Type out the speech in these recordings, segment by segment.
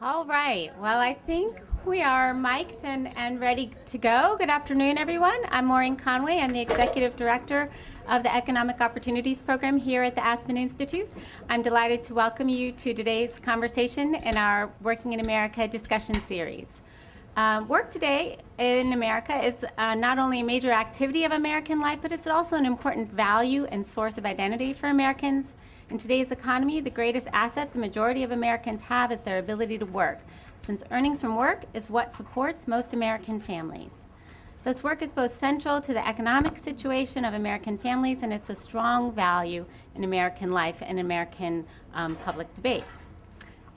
All right. Well, I think we are mic'd and ready to go. Good afternoon, everyone. I'm Maureen Conway. I'm the Executive Director of the Economic Opportunities Program here at the Aspen Institute. I'm delighted to welcome you to today's conversation in our Working in America discussion series. Work today in America is not only a major activity of American life, but it's also an important value and source of identity for Americans. In today's economy, the greatest asset the majority of Americans have is their ability to work, since earnings from work is what supports most American families. Thus, work is both central to the economic situation of American families, and it's a strong value in American life and American public debate.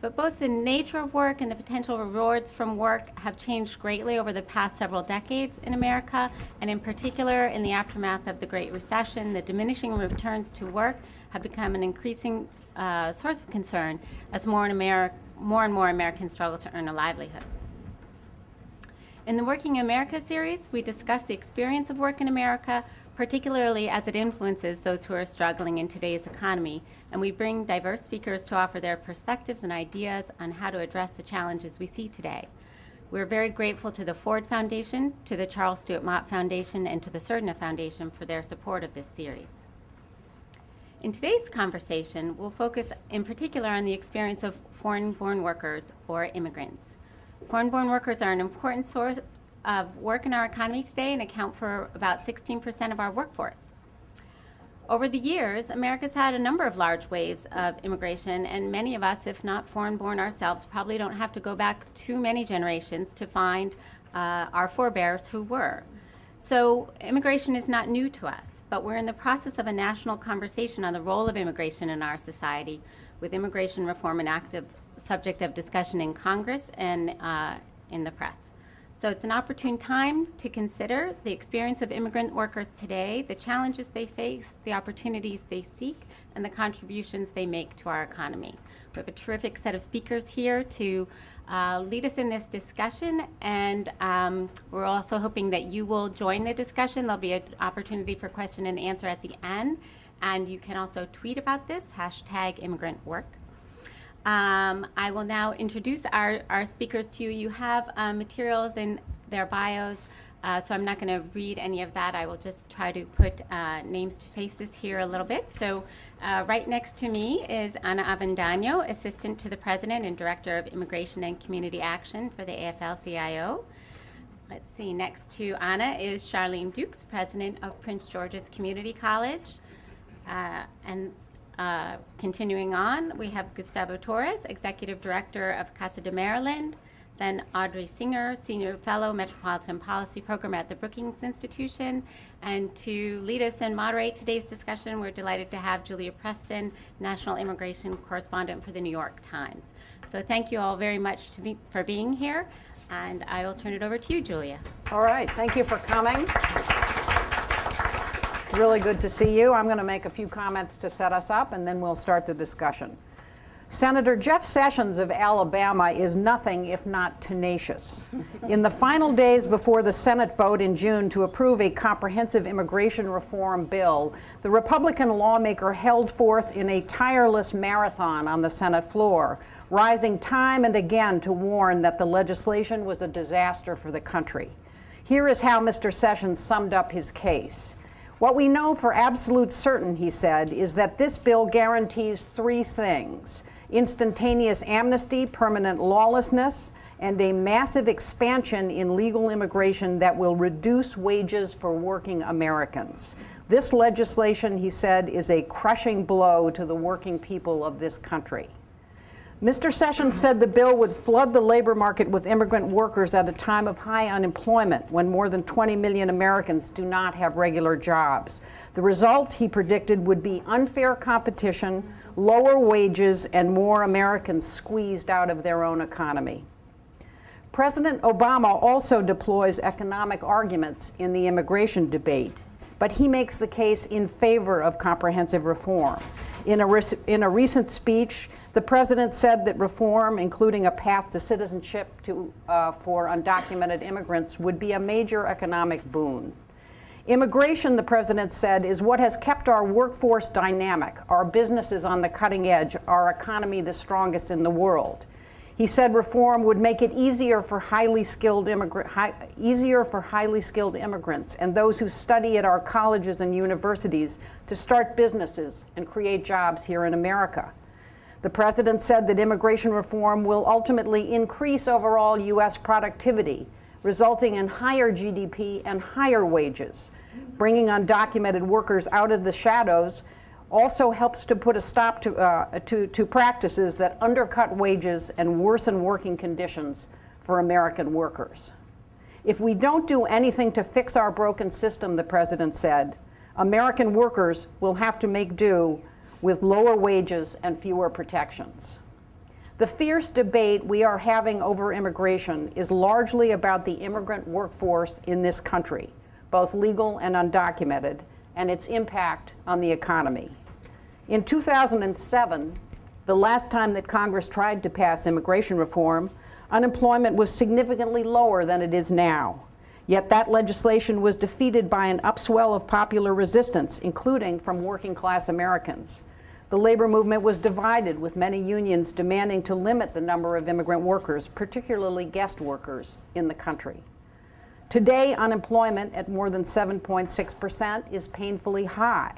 But both the nature of work and the potential rewards from work have changed greatly over the past several decades in America, and in particular in the aftermath of the Great Recession, the diminishing returns to work have become an increasing source of concern as more and more Americans struggle to earn a livelihood. In the Working in America series, we discuss the experience of work in America, particularly as it influences those who are struggling in today's economy, and we bring diverse speakers to offer their perspectives and ideas on how to address the challenges we see today. We're very grateful to the Ford Foundation, to the Charles Stewart Mott Foundation, and to the Surdna Foundation for their support of this series. In today's conversation, we'll focus in particular on the experience of foreign-born workers, or immigrants. Foreign-born workers are an important source of work in our economy today and account for about 16% of our workforce. Over the years, America's had a number of large waves of immigration, and many of us, if not foreign-born ourselves, probably don't have to go back too many generations to find our forebears who were. So immigration is not new to us, but we're in the process of a national conversation on the role of immigration in our society, with immigration reform an active subject of discussion in Congress and in the press. So it's an opportune time to consider the experience of immigrant workers today, the challenges they face, the opportunities they seek, and the contributions they make to our economy. We have a terrific set of speakers here to lead us in this discussion, and we're also hoping that you will join the discussion. There'll be an opportunity for question and answer at the end, and you can also tweet about this, #ImmigrantWork. I will now introduce our speakers to you. You have materials in their bios, so I'm not going to read any of that. I will just try to put names to faces here a little bit. So right next to me is Ana Avendano, Assistant to the President and Director of Immigration and Community Action for the AFL-CIO. Let's see, next to Ana is Charlene Dukes, President of Prince George's Community College. Continuing on, we have Gustavo Torres, Executive Director of Casa de Maryland, then Audrey Singer, Senior Fellow, Metropolitan Policy Program at the Brookings Institution. And to lead us and moderate today's discussion, we're delighted to have Julia Preston, National Immigration Correspondent for the New York Times. So thank you all very much for being here, and I will turn it over to you, Julia. All right, thank you for coming. Really good to see you. I'm going to make a few comments to set us up, and then we'll start the discussion. Senator Jeff Sessions of Alabama is nothing if not tenacious. In the final days before the Senate vote in June to approve a comprehensive immigration reform bill, the Republican lawmaker held forth in a tireless marathon on the Senate floor, rising time and again to warn that the legislation was a disaster for the country. Here is how Mr. Sessions summed up his case. What we know for absolute certain, he said, is that this bill guarantees three things: instantaneous amnesty, permanent lawlessness, and a massive expansion in legal immigration that will reduce wages for working Americans. This legislation, he said, is a crushing blow to the working people of this country. Mr. Sessions said the bill would flood the labor market with immigrant workers at a time of high unemployment, when more than 20 million Americans do not have regular jobs. The result, he predicted, would be unfair competition, lower wages, and more Americans squeezed out of their own economy. President Obama also deploys economic arguments in the immigration debate, but he makes the case in favor of comprehensive reform. In a recent speech, the president said that reform, including a path to citizenship for undocumented immigrants, would be a major economic boon. Immigration, the president said, is what has kept our workforce dynamic, our businesses on the cutting edge, our economy the strongest in the world. He said reform would make it easier for highly skilled immigrants and those who study at our colleges and universities to start businesses and create jobs here in America. The president said that immigration reform will ultimately increase overall U.S. productivity, resulting in higher GDP and higher wages. Bringing undocumented workers out of the shadows also helps to put a stop to practices that undercut wages and worsen working conditions for American workers. If we don't do anything to fix our broken system, the president said, American workers will have to make do with lower wages and fewer protections. The fierce debate we are having over immigration is largely about the immigrant workforce in this country, both legal and undocumented, and its impact on the economy. In 2007, the last time that Congress tried to pass immigration reform, unemployment was significantly lower than it is now. Yet that legislation was defeated by an upswell of popular resistance, including from working class Americans. The labor movement was divided, with many unions demanding to limit the number of immigrant workers, particularly guest workers, in the country. Today, unemployment at more than 7.6% is painfully high.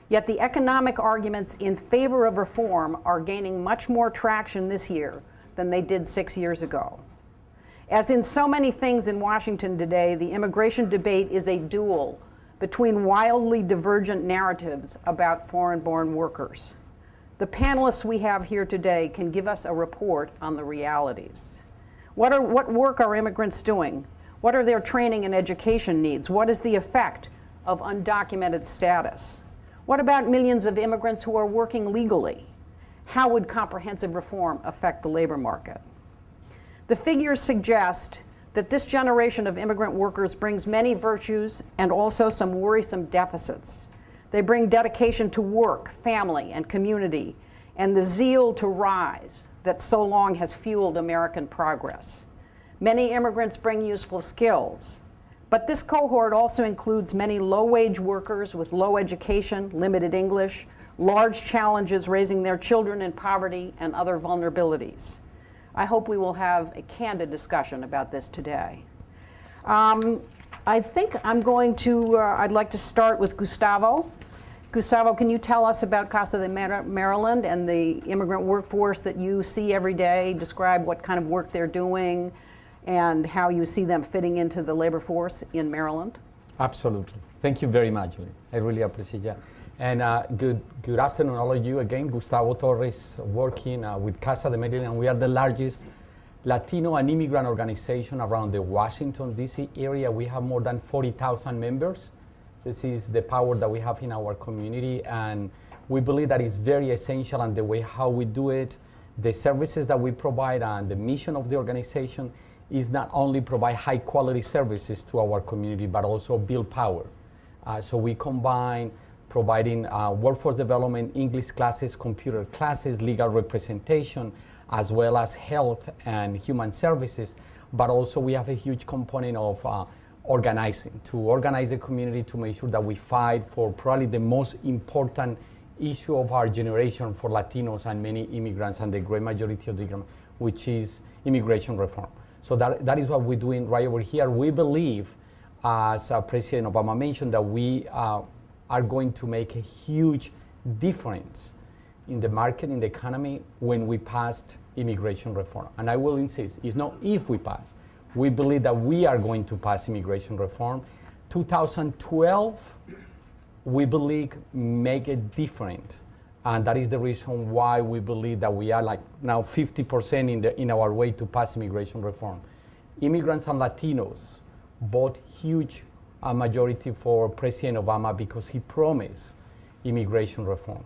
Yet the economic arguments in favor of reform are gaining much more traction this year than they did 6 years ago. As in so many things in Washington today, the immigration debate is a duel between wildly divergent narratives about foreign-born workers. The panelists we have here today can give us a report on the realities. What work are immigrants doing? What are their training and education needs? What is the effect of undocumented status? What about millions of immigrants who are working legally? How would comprehensive reform affect the labor market? The figures suggest that this generation of immigrant workers brings many virtues and also some worrisome deficits. They bring dedication to work, family, and community, and the zeal to rise that so long has fueled American progress. Many immigrants bring useful skills, but this cohort also includes many low-wage workers with low education, limited English, large challenges raising their children in poverty, and other vulnerabilities. I hope we will have a candid discussion about this today. I think I'd like to start with Gustavo. Gustavo, can you tell us about Casa de Maryland and the immigrant workforce that you see every day? Describe what kind of work they're doing and how you see them fitting into the labor force in Maryland. Absolutely. Thank you very much, Julie. I really appreciate that. And good afternoon, all of you. Again, Gustavo Torres, working with Casa de Maryland. We are the largest Latino and immigrant organization around the Washington, D.C. area. We have more than 40,000 members. This is the power that we have in our community, and we believe that is very essential, and the way how we do it, the services that we provide, and the mission of the organization is not only provide high quality services to our community, but also build power. So we combine providing workforce development, English classes, computer classes, legal representation, as well as health and human services. But also we have a huge component of organizing, to organize the community to make sure that we fight for probably the most important issue of our generation for Latinos and many immigrants and the great majority of the immigrants, which is immigration reform. So that is what we're doing right over here. We believe, as President Obama mentioned, that we are going to make a huge difference in the market, in the economy, when we passed immigration reform. And I will insist, it's not if we pass. We believe that we are going to pass immigration reform. 2012, we believe, make it different. And that is the reason why we believe that we are like now 50% in our way to pass immigration reform. Immigrants and Latinos vote huge majority for President Obama because he promised immigration reform.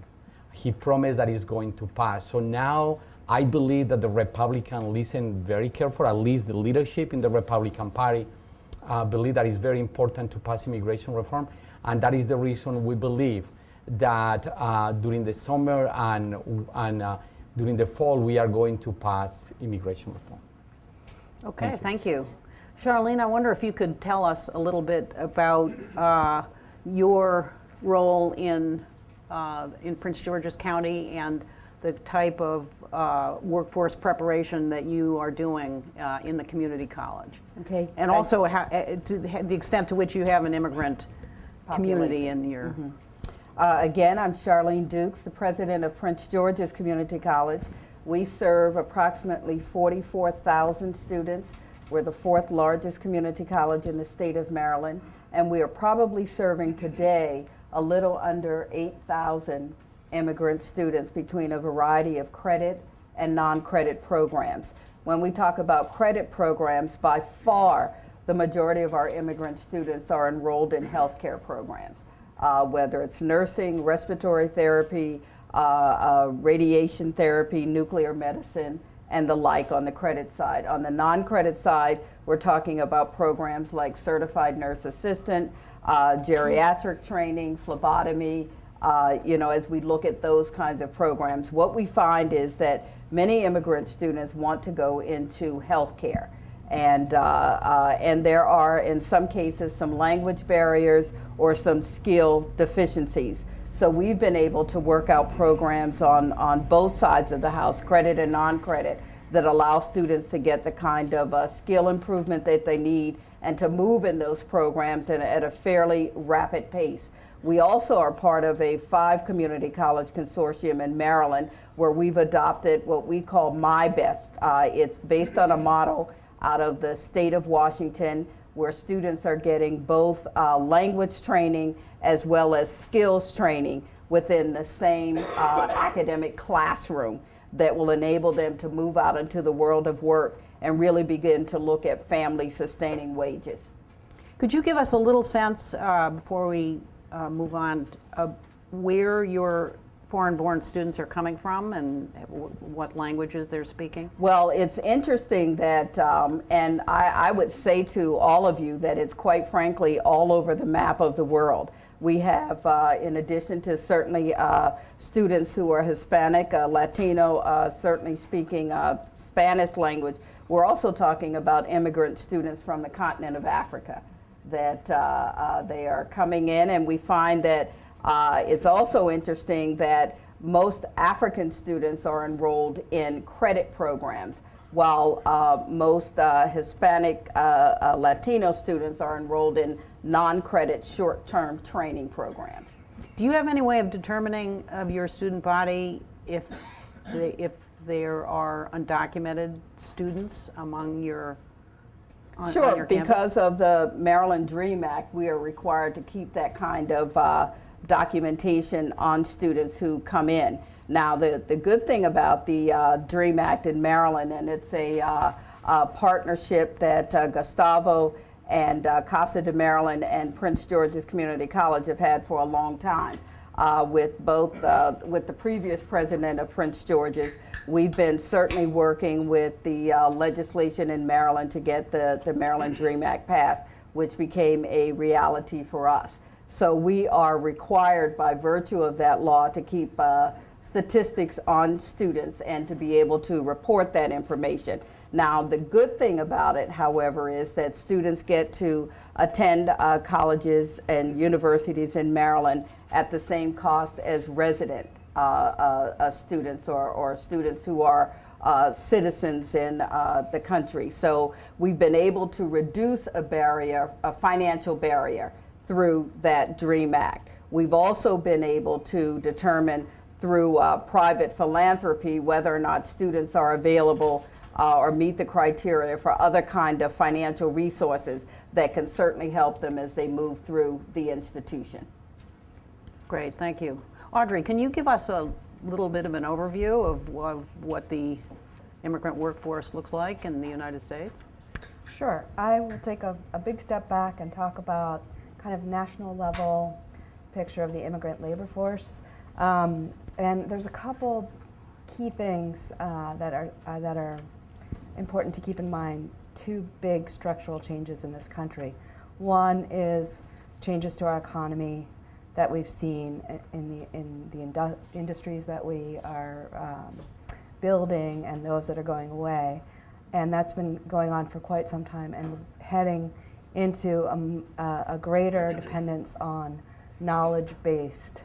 He promised that it's going to pass. So now I believe that the Republicans listen very careful, at least the leadership in the Republican Party believe that it's very important to pass immigration reform. And that is the reason we believe that during the summer and during the fall, we are going to pass immigration reform. Okay, thank you. Charlene, I wonder if you could tell us a little bit about your role in Prince George's County and the type of workforce preparation that you are doing in the community college. Okay. And also to the extent to which you have an immigrant community in your... Again, I'm Charlene Dukes, the president of Prince George's Community College. We serve approximately 44,000 students. We're the 4th largest community college in the state of Maryland, and we are probably serving today a little under 8,000 immigrant students between a variety of credit and non-credit programs. When we talk about credit programs, by far the majority of our immigrant students are enrolled in healthcare programs, whether it's nursing, respiratory therapy, radiation therapy, nuclear medicine, and the like on the credit side. On the non-credit side, we're talking about programs like certified nurse assistant, geriatric training, phlebotomy. As we look at those kinds of programs, what we find is that many immigrant students want to go into healthcare. And there are, in some cases, some language barriers or some skill deficiencies. So we've been able to work out programs on both sides of the house, credit and non-credit, that allow students to get the kind of skill improvement that they need and to move in those programs at a fairly rapid pace. We also are part of a 5 community college consortium in Maryland where we've adopted what we call My Best. It's based on a model out of the state of Washington where students are getting both language training as well as skills training within the same academic classroom that will enable them to move out into the world of work and really begin to look at family sustaining wages. Could you give us a little sense, before we move on, where your foreign-born students are coming from and what languages they're speaking? Well, it's interesting that, and I would say to all of you that it's quite frankly all over the map of the world. We have, in addition to certainly students who are Hispanic, Latino, certainly speaking Spanish language, we're also talking about immigrant students from the continent of Africa that they are coming in, and we find that it's also interesting that most African students are enrolled in credit programs, while most Hispanic Latino students are enrolled in non-credit short-term training programs. Do you have any way of determining of your student body if there are undocumented students among your on Sure, your campus? because of the Maryland DREAM Act, we are required to keep that kind of documentation on students who come in. Now, the good thing about the DREAM Act in Maryland, and it's a partnership that Gustavo and Casa de Maryland and Prince George's Community College have had for a long time. With both, with the previous president of Prince George's, we've been certainly working with the legislation in Maryland to get the Maryland DREAM Act passed, which became a reality for us. So we are required by virtue of that law to keep statistics on students and to be able to report that information. Now, the good thing about it, however, is that students get to attend colleges and universities in Maryland at the same cost as resident students or students who are citizens in the country. So we've been able to reduce a barrier, a financial barrier, through that DREAM Act. We've also been able to determine through private philanthropy whether or not students are available or meet the criteria for other kind of financial resources that can certainly help them as they move through the institution. Great, thank you. Audrey, can you give us a little bit of an overview of what the immigrant workforce looks like in the United States? Sure. I will take a big step back and talk about kind of national level picture of the immigrant labor force. And there's a couple key things that are important to keep in mind. 2 big structural changes in this country. One is changes to our economy that we've seen in the industries that we are building and those that are going away. And that's been going on for quite some time, and we're heading into a greater dependence on knowledge-based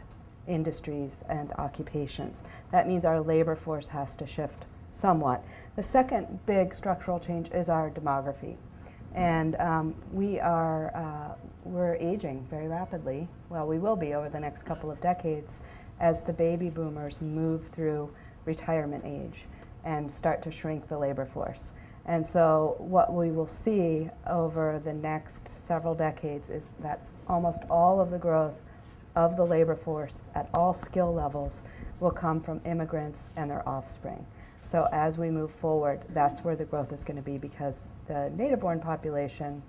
industries and occupations. That means our labor force has to shift somewhat. The second big structural change is our demography. And we're aging very rapidly. Well, we will be over the next couple of decades as the baby boomers move through retirement age and start to shrink the labor force. And so what we will see over the next several decades is that almost all of the growth of the labor force at all skill levels will come from immigrants and their offspring. So as we move forward, that's where the growth is going to be, because the native-born population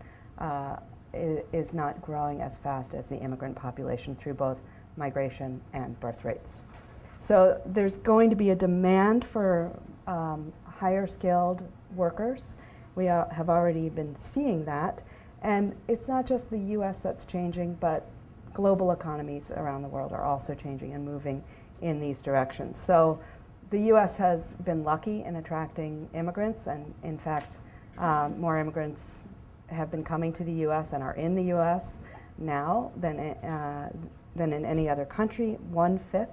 is not growing as fast as the immigrant population through both migration and birth rates. So there's going to be a demand for higher skilled workers. We have already been seeing that. And it's not just the US that's changing, but global economies around the world are also changing and moving in these directions. So the US has been lucky in attracting immigrants, and in fact, more immigrants have been coming to the US and are in the US now than in any other country. 1/5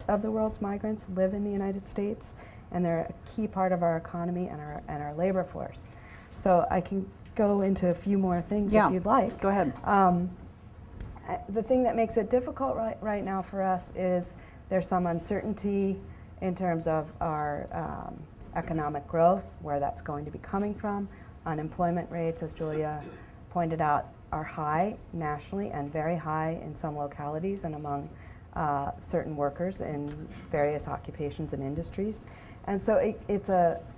of the world's migrants live in the United States, and they're a key part of our economy and our labor force. So I can go into a few more things if you'd like. Go ahead. The thing that makes it difficult right now for us is there's some uncertainty in terms of our economic growth, where that's going to be coming from. Unemployment rates, as Julia pointed out, are high nationally and very high in some localities and among certain workers in various occupations and industries. And so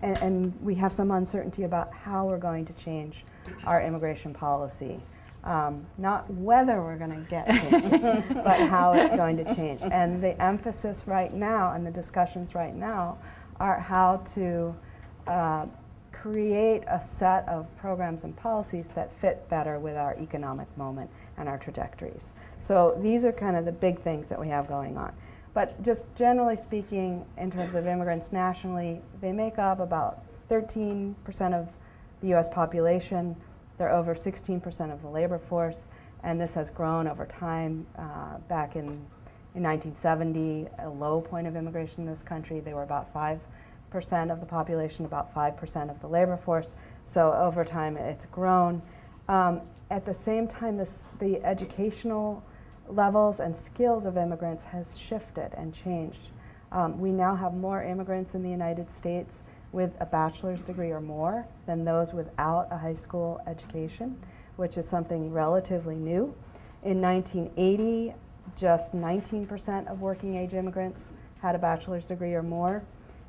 and we have some uncertainty about how we're going to change our immigration policy. Not whether we're going to get changes, but how it's going to change. And the emphasis right now and the discussions right now are how to create a set of programs and policies that fit better with our economic moment and our trajectories. So these are kind of the big things that we have going on. But just generally speaking, in terms of immigrants nationally, they make up about 13% of the US population. They're over 16% of the labor force, and this has grown over time. Back in 1970, a low point of immigration in this country, they were about 5% of the population, about 5% of the labor force. So over time, it's grown. At the same time, the educational levels and skills of immigrants has shifted and changed. We now have more immigrants in the United States with a bachelor's degree or more than those without a high school education, which is something relatively new. In 1980, just 19% of working age immigrants had a bachelor's degree or more.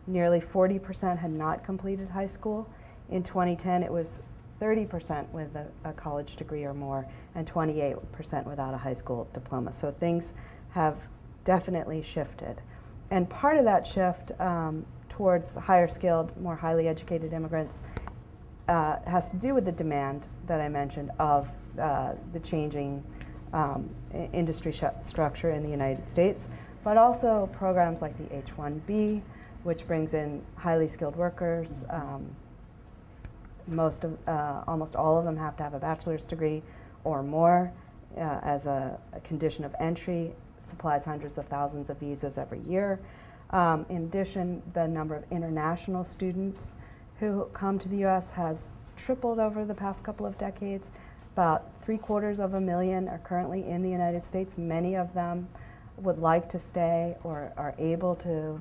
Nearly 40% had not completed high school. In 2010, it was 30% with a college degree or more, and 28% without a high school diploma. So things have definitely shifted. And part of that shift towards higher skilled, more highly educated immigrants has to do with the demand that I mentioned of the changing industry structure in the United States, but also programs like the H-1B, which brings in highly skilled workers. Almost all of them have to have a bachelor's degree or more as a condition of entry, supplies hundreds of thousands of visas every year. In addition, the number of international students who come to the US has tripled over the past couple of decades. About 750,000 are currently in the United States. Many of them would like to stay or are able to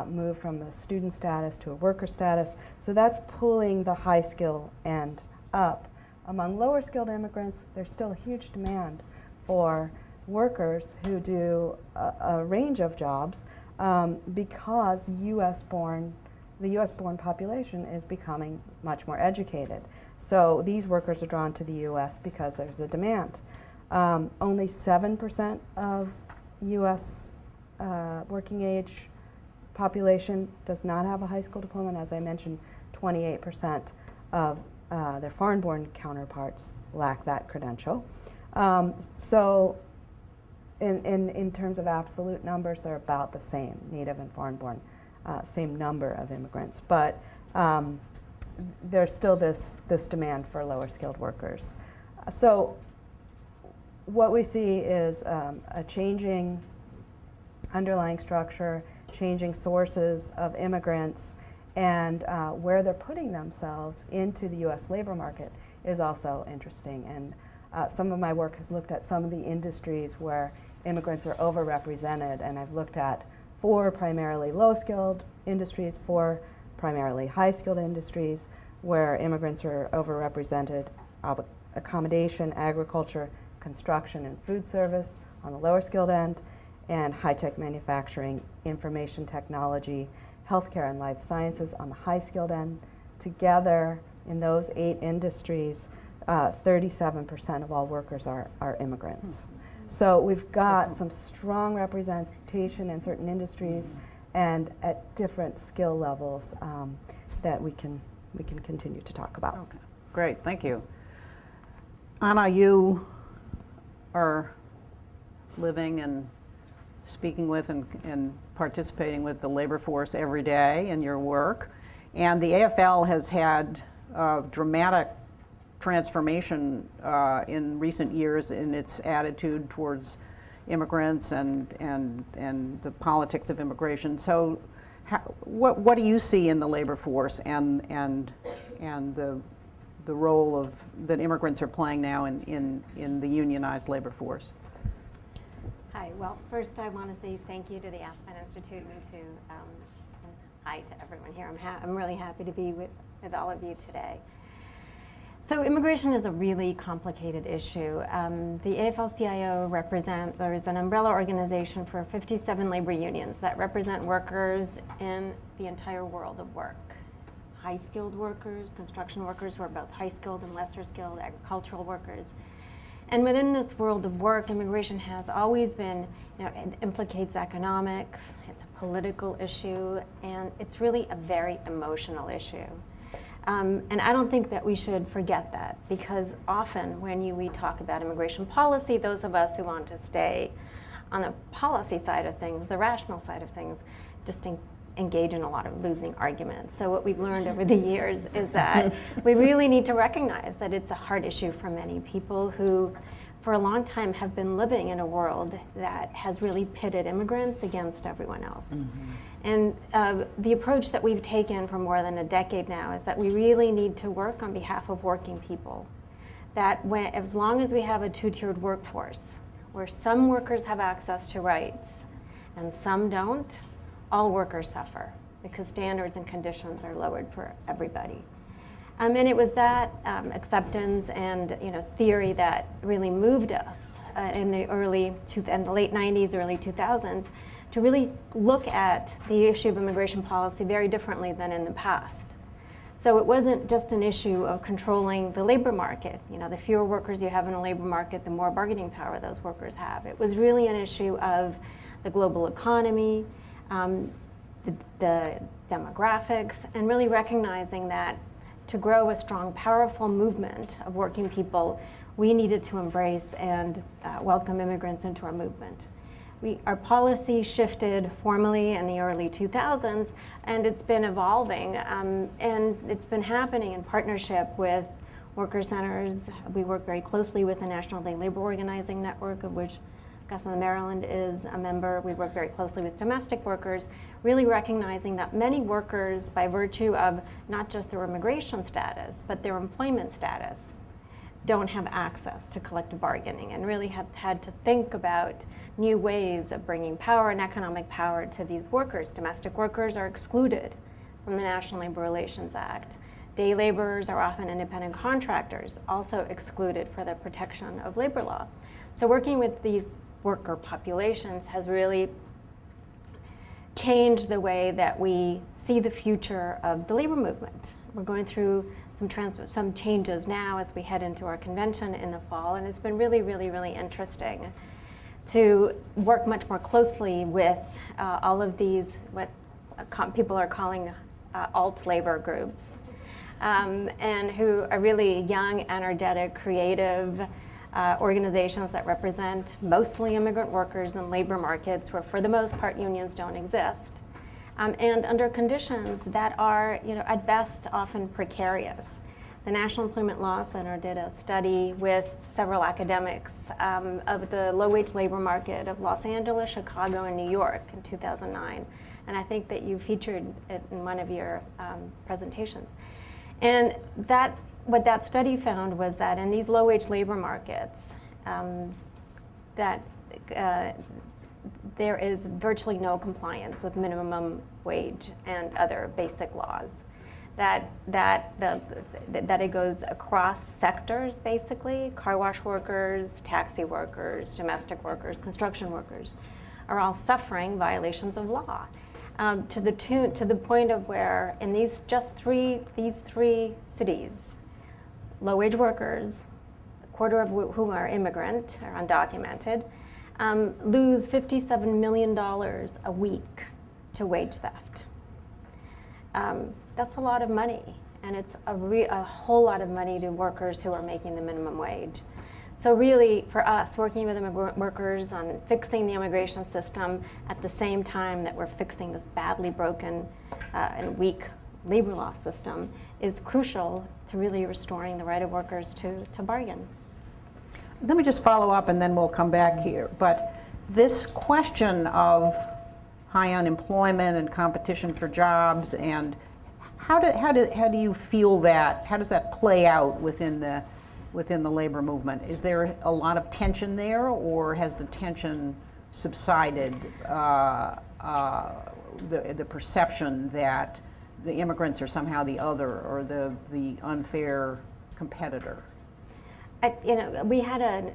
move from a student status to a worker status. So that's pulling the high skill end up. Among lower skilled immigrants, there's still a huge demand for workers who do a range of jobs because the US-born population is becoming much more educated. So these workers are drawn to the US because there's a demand. Only 7% of US working age population does not have a high school diploma, and as I mentioned, 28% of their foreign-born counterparts lack that credential. So in terms of absolute numbers, they're about the same, native and foreign-born, same number of immigrants. But there's still this demand for lower-skilled workers. So what we see is a changing underlying structure, changing sources of immigrants, and where they're putting themselves into the U.S. labor market is also interesting. And some of my work has looked at some of the industries where immigrants are overrepresented, and I've looked at 4 primarily low-skilled industries, 4 primarily high-skilled industries where immigrants are overrepresented: accommodation, agriculture, construction, and food service on the lower skilled end, and high-tech manufacturing, information technology, healthcare, and life sciences on the high-skilled end. Together, in those 8 industries, 37% of all workers are immigrants. So we've got some strong representation in certain industries and at different skill levels that we can continue to talk about. Okay, great, thank you. Anna, you are living and speaking with and participating with the labor force every day in your work. And the AFL has had dramatic transformation in recent years in its attitude towards immigrants and the politics of immigration. So what do you see in the labor force and the role that immigrants are playing now in the unionized labor force? Hi. Well, first I want to say thank you to the Aspen Institute and to and hi to everyone here. I'm really happy to be with all of you today. So immigration is a really complicated issue. The AFL-CIO represents, there is an umbrella organization for 57 labor unions that represent workers in the entire world of work. High-skilled workers, construction workers who are both high-skilled and lesser-skilled, agricultural workers. And within this world of work, immigration has always been, it implicates economics, it's a political issue, and it's really a very emotional issue. And I don't think that we should forget that, because often when we talk about immigration policy, those of us who want to stay on the policy side of things, the rational side of things, just engage in a lot of losing arguments. So what we've learned over the years is that we really need to recognize that it's a hard issue for many people who for a long time have been living in a world that has really pitted immigrants against everyone else. Mm-hmm. And the approach that we've taken for more than a decade now is that we really need to work on behalf of working people. That as long as we have a two-tiered workforce, where some workers have access to rights and some don't, all workers suffer because standards and conditions are lowered for everybody. And it was that acceptance and theory that really moved us in the late 90s, early 2000s, to really look at the issue of immigration policy very differently than in the past. So it wasn't just an issue of controlling the labor market. The fewer workers you have in a labor market, the more bargaining power those workers have. It was really an issue of the global economy, the demographics, and really recognizing that to grow a strong, powerful movement of working people, we needed to embrace and welcome immigrants into our movement. Our policy shifted formally in the early 2000s, and it's been evolving, and it's been happening in partnership with worker centers. We work very closely with the National Day Labor Organizing Network, of which Augusta, Maryland is a member. We work very closely with domestic workers, really recognizing that many workers, by virtue of not just their immigration status, but their employment status, don't have access to collective bargaining, and really have had to think about new ways of bringing power and economic power to these workers. Domestic workers are excluded from the National Labor Relations Act. Day laborers are often independent contractors, also excluded for the protection of labor law. So working with these worker populations has really changed the way that we see the future of the labor movement. We're going through some changes now as we head into our convention in the fall, and it's been really, really, really interesting to work much more closely with all of these, what people are calling alt labor groups, and who are really young, energetic, creative organizations that represent mostly immigrant workers in labor markets where for the most part unions don't exist. And under conditions that are, at best, often precarious. the National Employment Law Center did a study with several academics of the low-wage labor market of Los Angeles, Chicago, and New York in 2009. And I think that you featured it in one of your presentations. And what that study found was that in these low-wage labor markets, that there is virtually no compliance with minimum wage and other basic laws. That it goes across sectors, basically. Car wash workers, taxi workers, domestic workers, construction workers are all suffering violations of law. To the point of where in these three cities, low-wage workers, a quarter of whom are immigrant or undocumented, lose $57 million a week to wage theft. That's a lot of money, and it's a whole lot of money to workers who are making the minimum wage. So really, for us, working with immigrant workers on fixing the immigration system at the same time that we're fixing this badly broken and weak labor law system is crucial to really restoring the right of workers to bargain. Let me just follow up and then we'll come back here. But this question of high unemployment and competition for jobs, and how do you feel that? How does that play out within the labor movement? Is there a lot of tension there, or has the tension subsided? The perception that the immigrants are somehow the other or the unfair competitor? We had a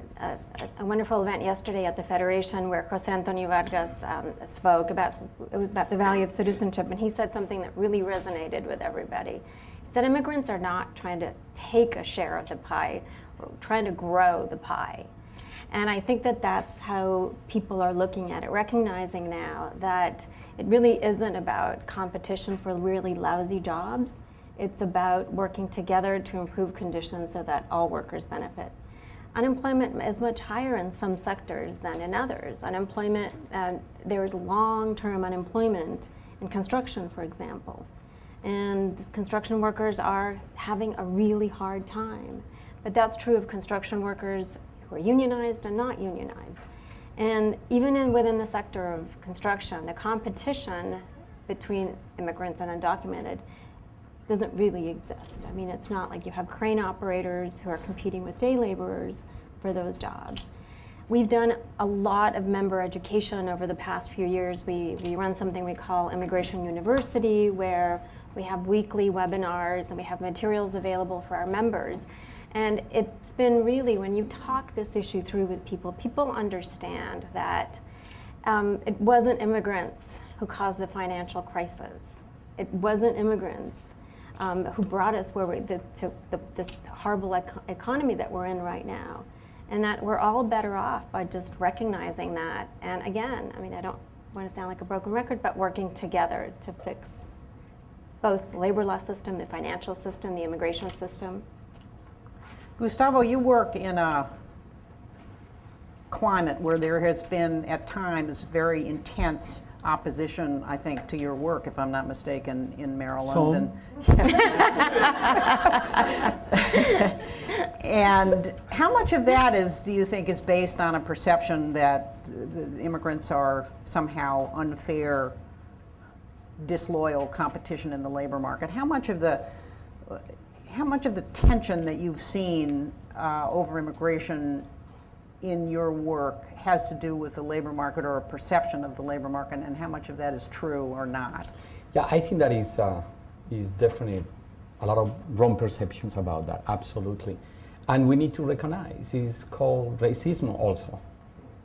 wonderful event yesterday at the Federation where Jose Antonio Vargas spoke about the value of citizenship, and he said something that really resonated with everybody. He said immigrants are not trying to take a share of the pie, we're trying to grow the pie. And I think that that's how people are looking at it, recognizing now that it really isn't about competition for really lousy jobs. It's about working together to improve conditions so that all workers benefit. Unemployment is much higher in some sectors than in others. Unemployment, there's long-term unemployment in construction, for example. And construction workers are having a really hard time. But that's true of construction workers who are unionized and not unionized. And even within the sector of construction, the competition between immigrants and undocumented doesn't really exist. I mean, it's not like you have crane operators who are competing with day laborers for those jobs. We've done a lot of member education over the past few years. We run something we call Immigration University, where we have weekly webinars and we have materials available for our members. And it's been really, when you talk this issue through with people, people understand that it wasn't immigrants who caused the financial crisis. It wasn't immigrants who brought us to this horrible economy that we're in right now. And that we're all better off by just recognizing that. And again, I mean, I don't want to sound like a broken record, but working together to fix both the labor law system, the financial system, the immigration system. Gustavo, you work in a climate where there has been, at times, very intense opposition, I think, to your work, if I'm not mistaken, in Maryland. And how much of that do you think, is based on a perception that the immigrants are somehow unfair, disloyal competition in the labor market? How much of the tension that you've seen over immigration in your work has to do with the labor market or a perception of the labor market, and how much of that is true or not? Yeah, I think that is definitely a lot of wrong perceptions about that, absolutely. And we need to recognize it's called racism also,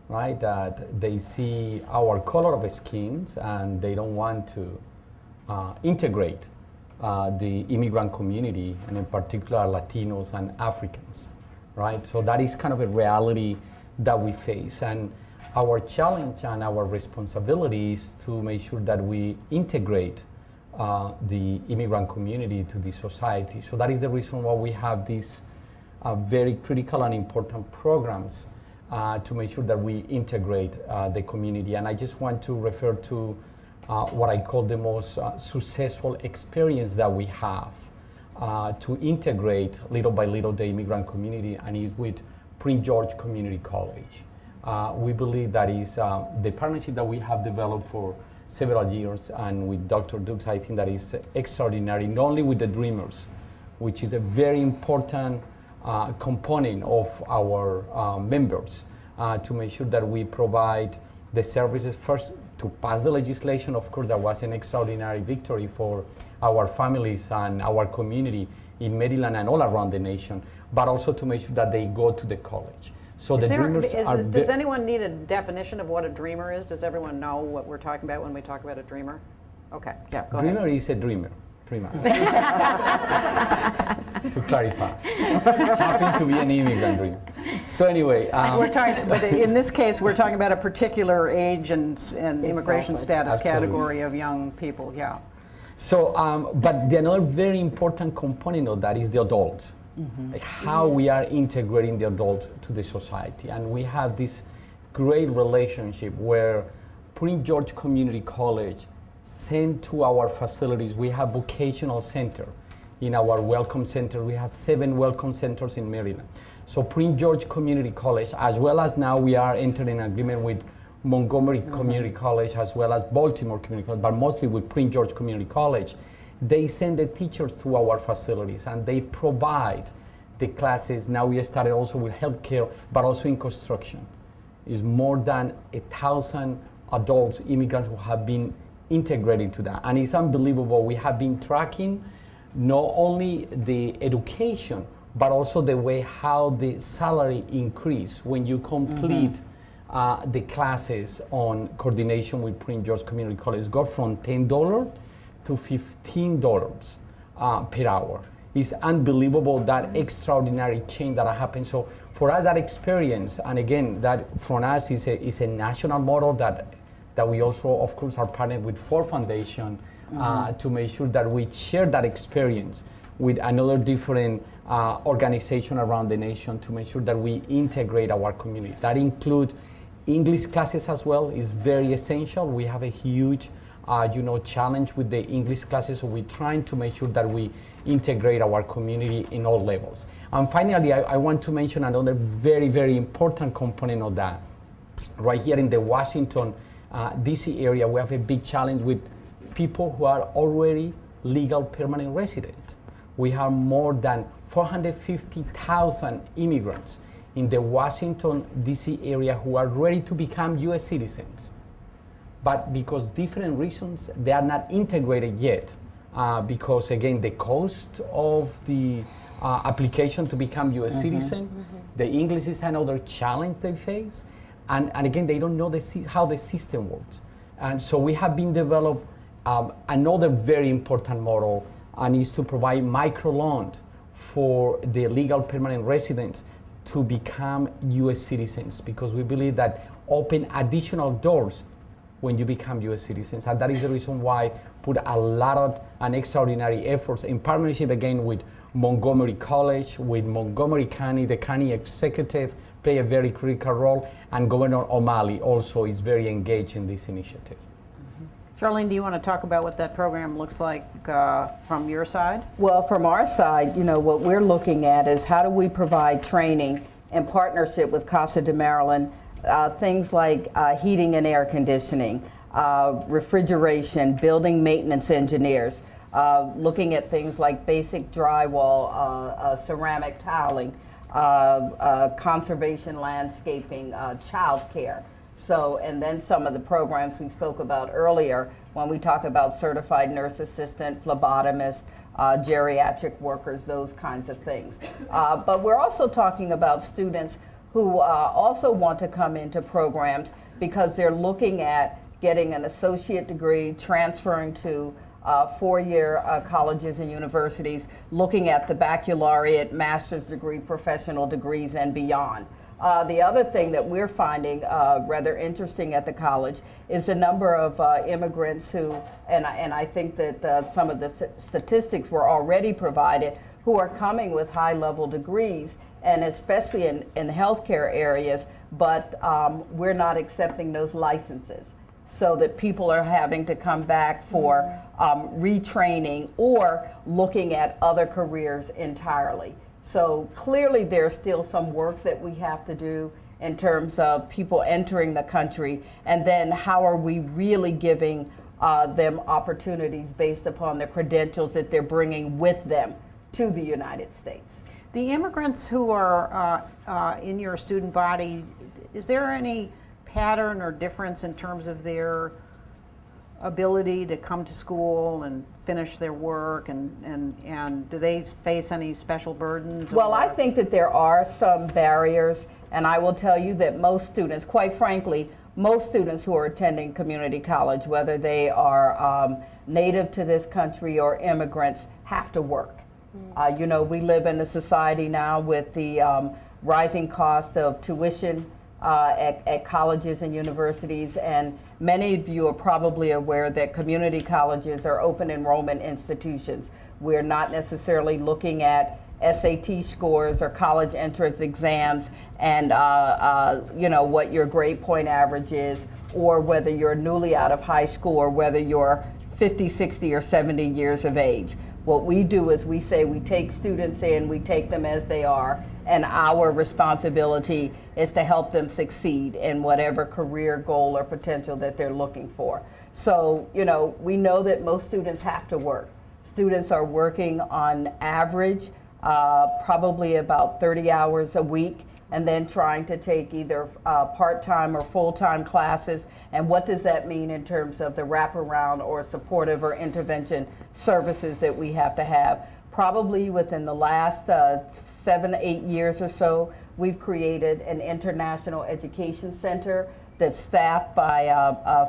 right? That they see our color of skins and they don't want to integrate the immigrant community, and in particular Latinos and Africans, right? So that is kind of a reality that we face. And our challenge and our responsibility is to make sure that we integrate the immigrant community to the society. So that is the reason why we have these very critical and important programs to make sure that we integrate the community. And I just want to refer to what I call the most successful experience that we have to integrate little by little the immigrant community, and is with Prince George Community College. We believe that is the partnership that we have developed for several years, and with Dr. Dukes, I think that is extraordinary, not only with the Dreamers, which is a very important component of our members, to make sure that we provide the services first to pass the legislation. Of course, that was an extraordinary victory for our families and our community in Maryland and all around the nation, but also to make sure that they go to the college. So Does anyone need a definition of what a dreamer is? Does everyone know what we're talking about when we talk about a dreamer? Okay, yeah, go ahead. Dreamer is a dreamer. To clarify, happen to be an immigrant dreamer. So anyway, we're talking, but in this case, we're talking about a particular age and immigration status category of young people. Yeah. So, but another very important component of that is the adults. Like how we are integrating the adults to the society, and we have this great relationship where Prince George Community College sent to our facilities. We have vocational center in our welcome center. We have 7 welcome centers in Maryland. So Prince George Community College, as well as now we are entering an agreement with Montgomery Community College, as well as Baltimore Community College, but mostly with Prince George Community College. They send the teachers to our facilities and they provide the classes. Now we started also with healthcare, but also in construction. It's more than 1,000 adults, immigrants who have been integrated to that. And it's unbelievable. We have been tracking not only the education, but also the way how the salary increase when you complete the classes on coordination with Prince George Community College. Go from $10 to $15 per hour. It's unbelievable, that extraordinary change that happened. So for us, that experience, and again, that from us is a national model that we also, of course, are partnered with Ford Foundation to make sure that we share that experience with another different organization around the nation to make sure that we integrate our community. That includes English classes as well. Is very essential. We have a huge challenge with the English classes, so we're trying to make sure that we integrate our community in all levels. And finally, I want to mention another very, very important component of that. Right here in the Washington, D.C. area, we have a big challenge with people who are already legal permanent residents. We have more than 450,000 immigrants in the Washington, D.C. area who are ready to become U.S. citizens. But because different reasons, they are not integrated yet. Because again, the cost of the application to become U.S. citizen, the English is another challenge they face. And again, they don't know how the system works. And so we have been developed another very important model, and is to provide microloans for the legal permanent residents to become U.S. citizens, because we believe that open additional doors when you become U.S. citizens. And that is the reason why put a lot of extraordinary efforts in partnership again with Montgomery College, with Montgomery County. The county executive play a very critical role, and Governor O'Malley also is very engaged in this initiative. Charlene, do you want to talk about what that program looks like from your side? Well, from our side, what we're looking at is how do we provide training in partnership with Casa de Maryland, things like heating and air conditioning, refrigeration, building maintenance engineers, looking at things like basic drywall, ceramic tiling, conservation landscaping, childcare. So, and then some of the programs we spoke about earlier when we talk about certified nurse assistant, phlebotomist, geriatric workers, those kinds of things. But we're also talking about students who also want to come into programs because they're looking at getting an associate degree, transferring to four-year colleges and universities, looking at the baccalaureate, master's degree, professional degrees, and beyond. The other thing that we're finding rather interesting at the college is the number of immigrants who, and I think that some of the statistics were already provided, who are coming with high-level degrees, and especially in healthcare areas, but we're not accepting those licenses. so that people are having to come back for retraining or looking at other careers entirely. So clearly there's still some work that we have to do in terms of people entering the country, and then how are we really giving them opportunities based upon the credentials that they're bringing with them to the United States. The immigrants who are in your student body, is there any pattern or difference in terms of their ability to come to school and finish their work, and do they face any special burdens? Well, I think that there are some barriers, and I will tell you that most students, quite frankly, most students who are attending community college, whether they are native to this country or immigrants, have to work. You know, we live in a society now with the rising cost of tuition at colleges and universities, and many of you are probably aware that community colleges are open enrollment institutions. We're not necessarily looking at SAT scores or college entrance exams and you know, what your grade point average is, or whether you're newly out of high school, or whether you're 50, 60, or 70 years of age. What we do is we say we take students in, we take them as they are, and our responsibility is to help them succeed in whatever career goal or potential that they're looking for. So, you know, we know that most students have to work. Students are working on average probably about 30 hours a week, and then trying to take either part-time or full-time classes. And what does that mean in terms of the wraparound or supportive or intervention services that we have to have? Probably within the last 7 to 8 years or so, we've created an international education center that's staffed by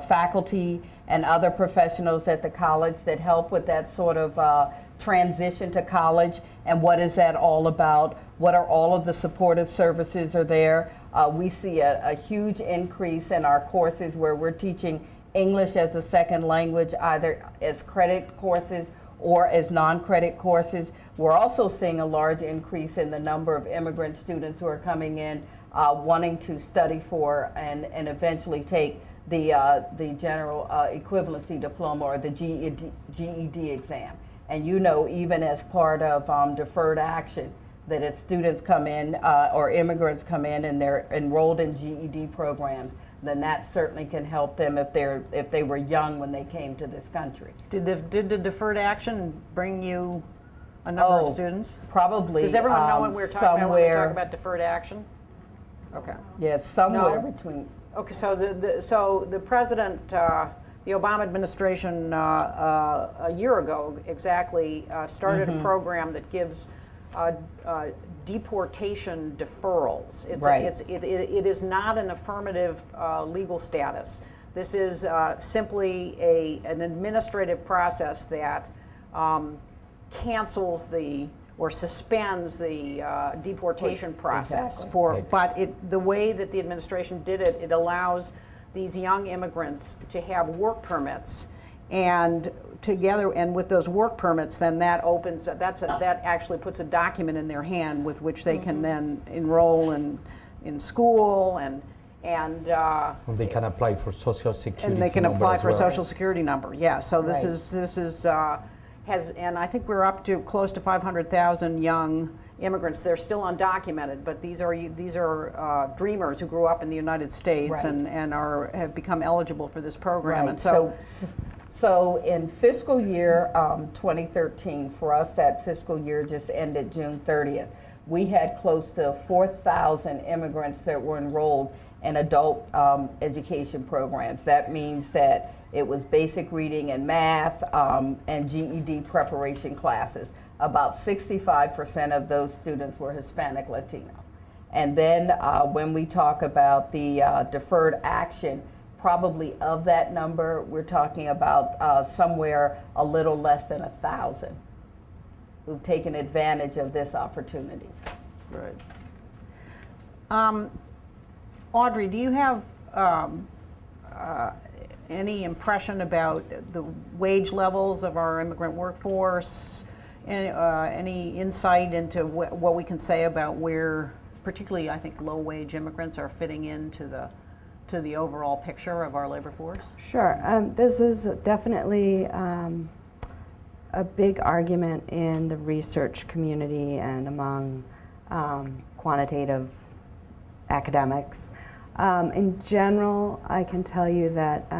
faculty and other professionals at the college that help with that sort of transition to college. And what is that all about? What are all of the supportive services are there? We see a huge increase in our courses where we're teaching English as a second language, either as credit courses or as non-credit courses. We're also seeing a large increase in the number of immigrant students who are coming in wanting to study for and eventually take the general equivalency diploma or the GED exam. And you know, even as part of deferred action, that if students come in or immigrants come in and they're enrolled in GED programs, then that certainly can help them if they were young when they came to this country. Did the deferred action bring you a number of students? Probably. Does everyone know what we're talking about when we talk somewhere. about deferred action? Okay. Yeah, somewhere No. between. Okay, so the president, the Obama administration, a year ago exactly, started a program that gives deportation deferrals. Right. It is not an affirmative legal status. This is simply an administrative process that cancels or suspends the deportation process. Exactly. But the way that the administration did it, it allows these young immigrants to have work permits, and together and with those work permits, then that opens that actually puts a document in their hand with which they can then enroll in school and They can apply for Social Security and they can number apply as for a well. Social Security number. Yeah. So this Right. is and I think we're up to close to 500,000 young immigrants. They're still undocumented, but these are dreamers who grew up in the United States Right. and have become eligible for this program. Right. And So in fiscal year 2013, for us, that fiscal year just ended June 30th, we had close to 4,000 immigrants that were enrolled in adult education programs. That means that it was basic reading and math and GED preparation classes. About 65% of those students were Hispanic Latino. And then when we talk about the deferred action, probably of that number, we're talking about somewhere a little less than 1,000 who've taken advantage of this opportunity. right. Audrey, do you have any impression about the wage levels of our immigrant workforce? Any insight into what we can say about where, particularly I think low-wage immigrants are fitting into the to the overall picture of our labor force? Sure. This is definitely a big argument in the research community and among quantitative academics. In general, I can tell you that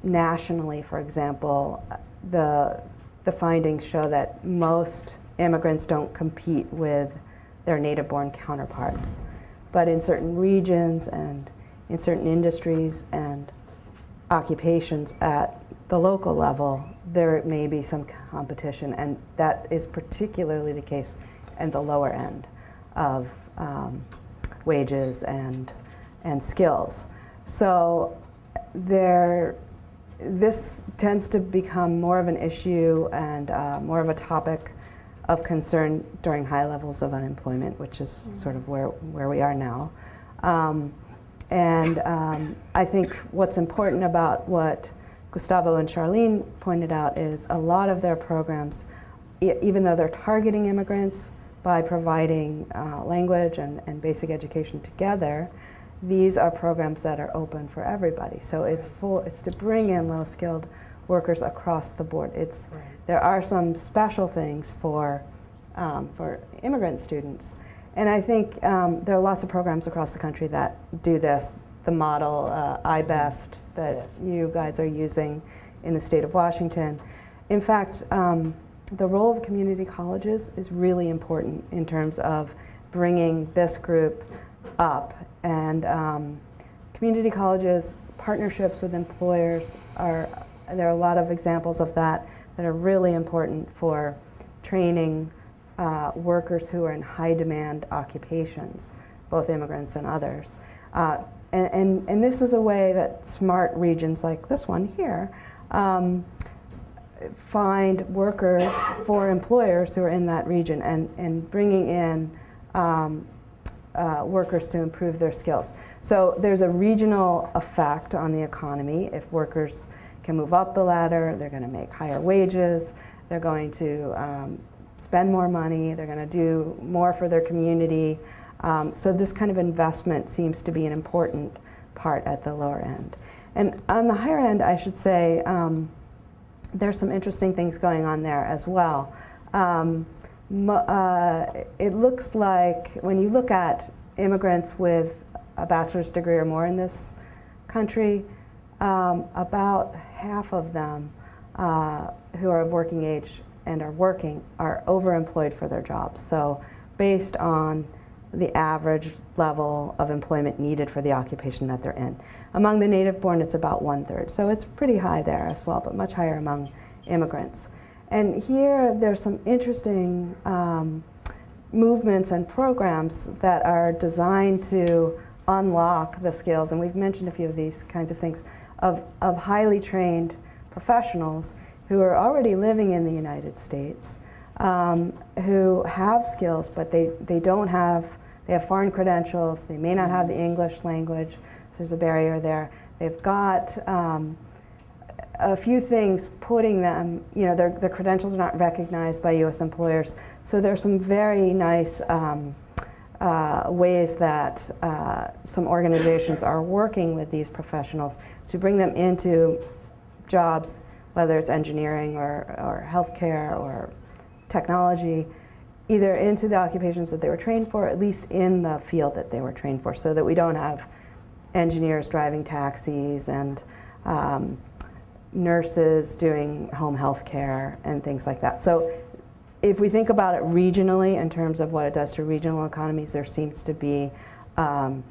nationally, for example, the findings show that most immigrants don't compete with their native-born counterparts. But in certain regions and in certain industries and occupations at the local level, there may be some competition, and that is particularly the case at the lower end of wages and skills. So this tends to become more of an issue and more of a topic of concern during high levels of unemployment, which is sort of where we are now. I think what's important about what Gustavo and Charlene pointed out is a lot of their programs, even though they're targeting immigrants by providing language and basic education together, these are programs that are open for everybody. So it's to bring in low-skilled workers across the board. There are some special things for immigrant students, and I think there are lots of programs across the country that do this. The model iBest that you guys are using in the state of Washington. In fact, the role of community colleges is really important in terms of bringing this group up. And community colleges, partnerships with employers, there are a lot of examples of that are really important for training workers who are in high demand occupations, both immigrants and others. And this is a way that smart regions like this one here find workers for employers who are in that region and bringing in workers to improve their skills. So there's a regional effect on the economy. If workers can move up the ladder, they're going to make higher wages, they're going to spend more money, they're going to do more for their community. So this kind of investment seems to be an important part at the lower end. And on the higher end, I should say, there's some interesting things going on there as well. It looks like when you look at immigrants with a bachelor's degree or more in this country, about half of them who are of working age and are working are overemployed for their jobs. So based on the average level of employment needed for the occupation that they're in. Among the native-born, it's about 1/3. So it's pretty high there as well, but much higher among immigrants. And here, there's some interesting movements and programs that are designed to unlock the skills, and we've mentioned a few of these kinds of things, of highly trained professionals who are already living in the United States, who have skills, but they have foreign credentials, they may not have the English language, so there's a barrier there. They've got a few things putting them, their credentials are not recognized by US employers, so there's some very nice ways that some organizations are working with these professionals to bring them into jobs, whether it's engineering or healthcare or technology, either into the occupations that they were trained for, at least in the field that they were trained for, so that we don't have engineers driving taxis and nurses doing home health care and things like that. So if we think about it regionally in terms of what it does to regional economies, there seems to be the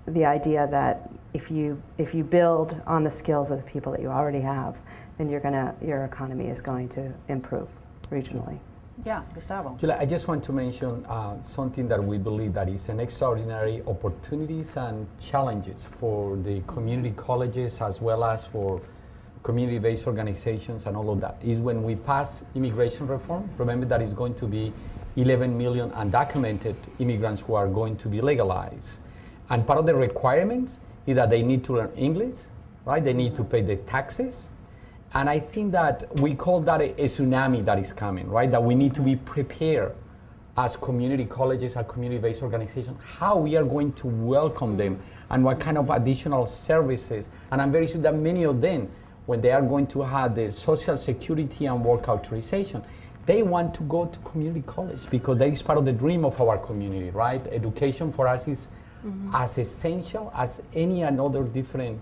idea that if you build on the skills of the people that you already have, then your economy is going to improve regionally. Yeah, Gustavo. Julia, I just want to mention something that we believe that is an extraordinary opportunities and challenges for the community colleges as well as for community-based organizations and all of that, is when we pass immigration reform. Remember that it's going to be 11 million undocumented immigrants who are going to be legalized. And part of the requirements is that they need to learn English, right? They need to pay the taxes. And I think that we call that a tsunami that is coming, right? That we need to be prepared as community colleges, as community-based organizations, how we are going to welcome them and what kind of additional services. And I'm very sure that many of them, when they are going to have their social security and work authorization, they want to go to community college because that is part of the dream of our community, right? Education for us is as essential as any another different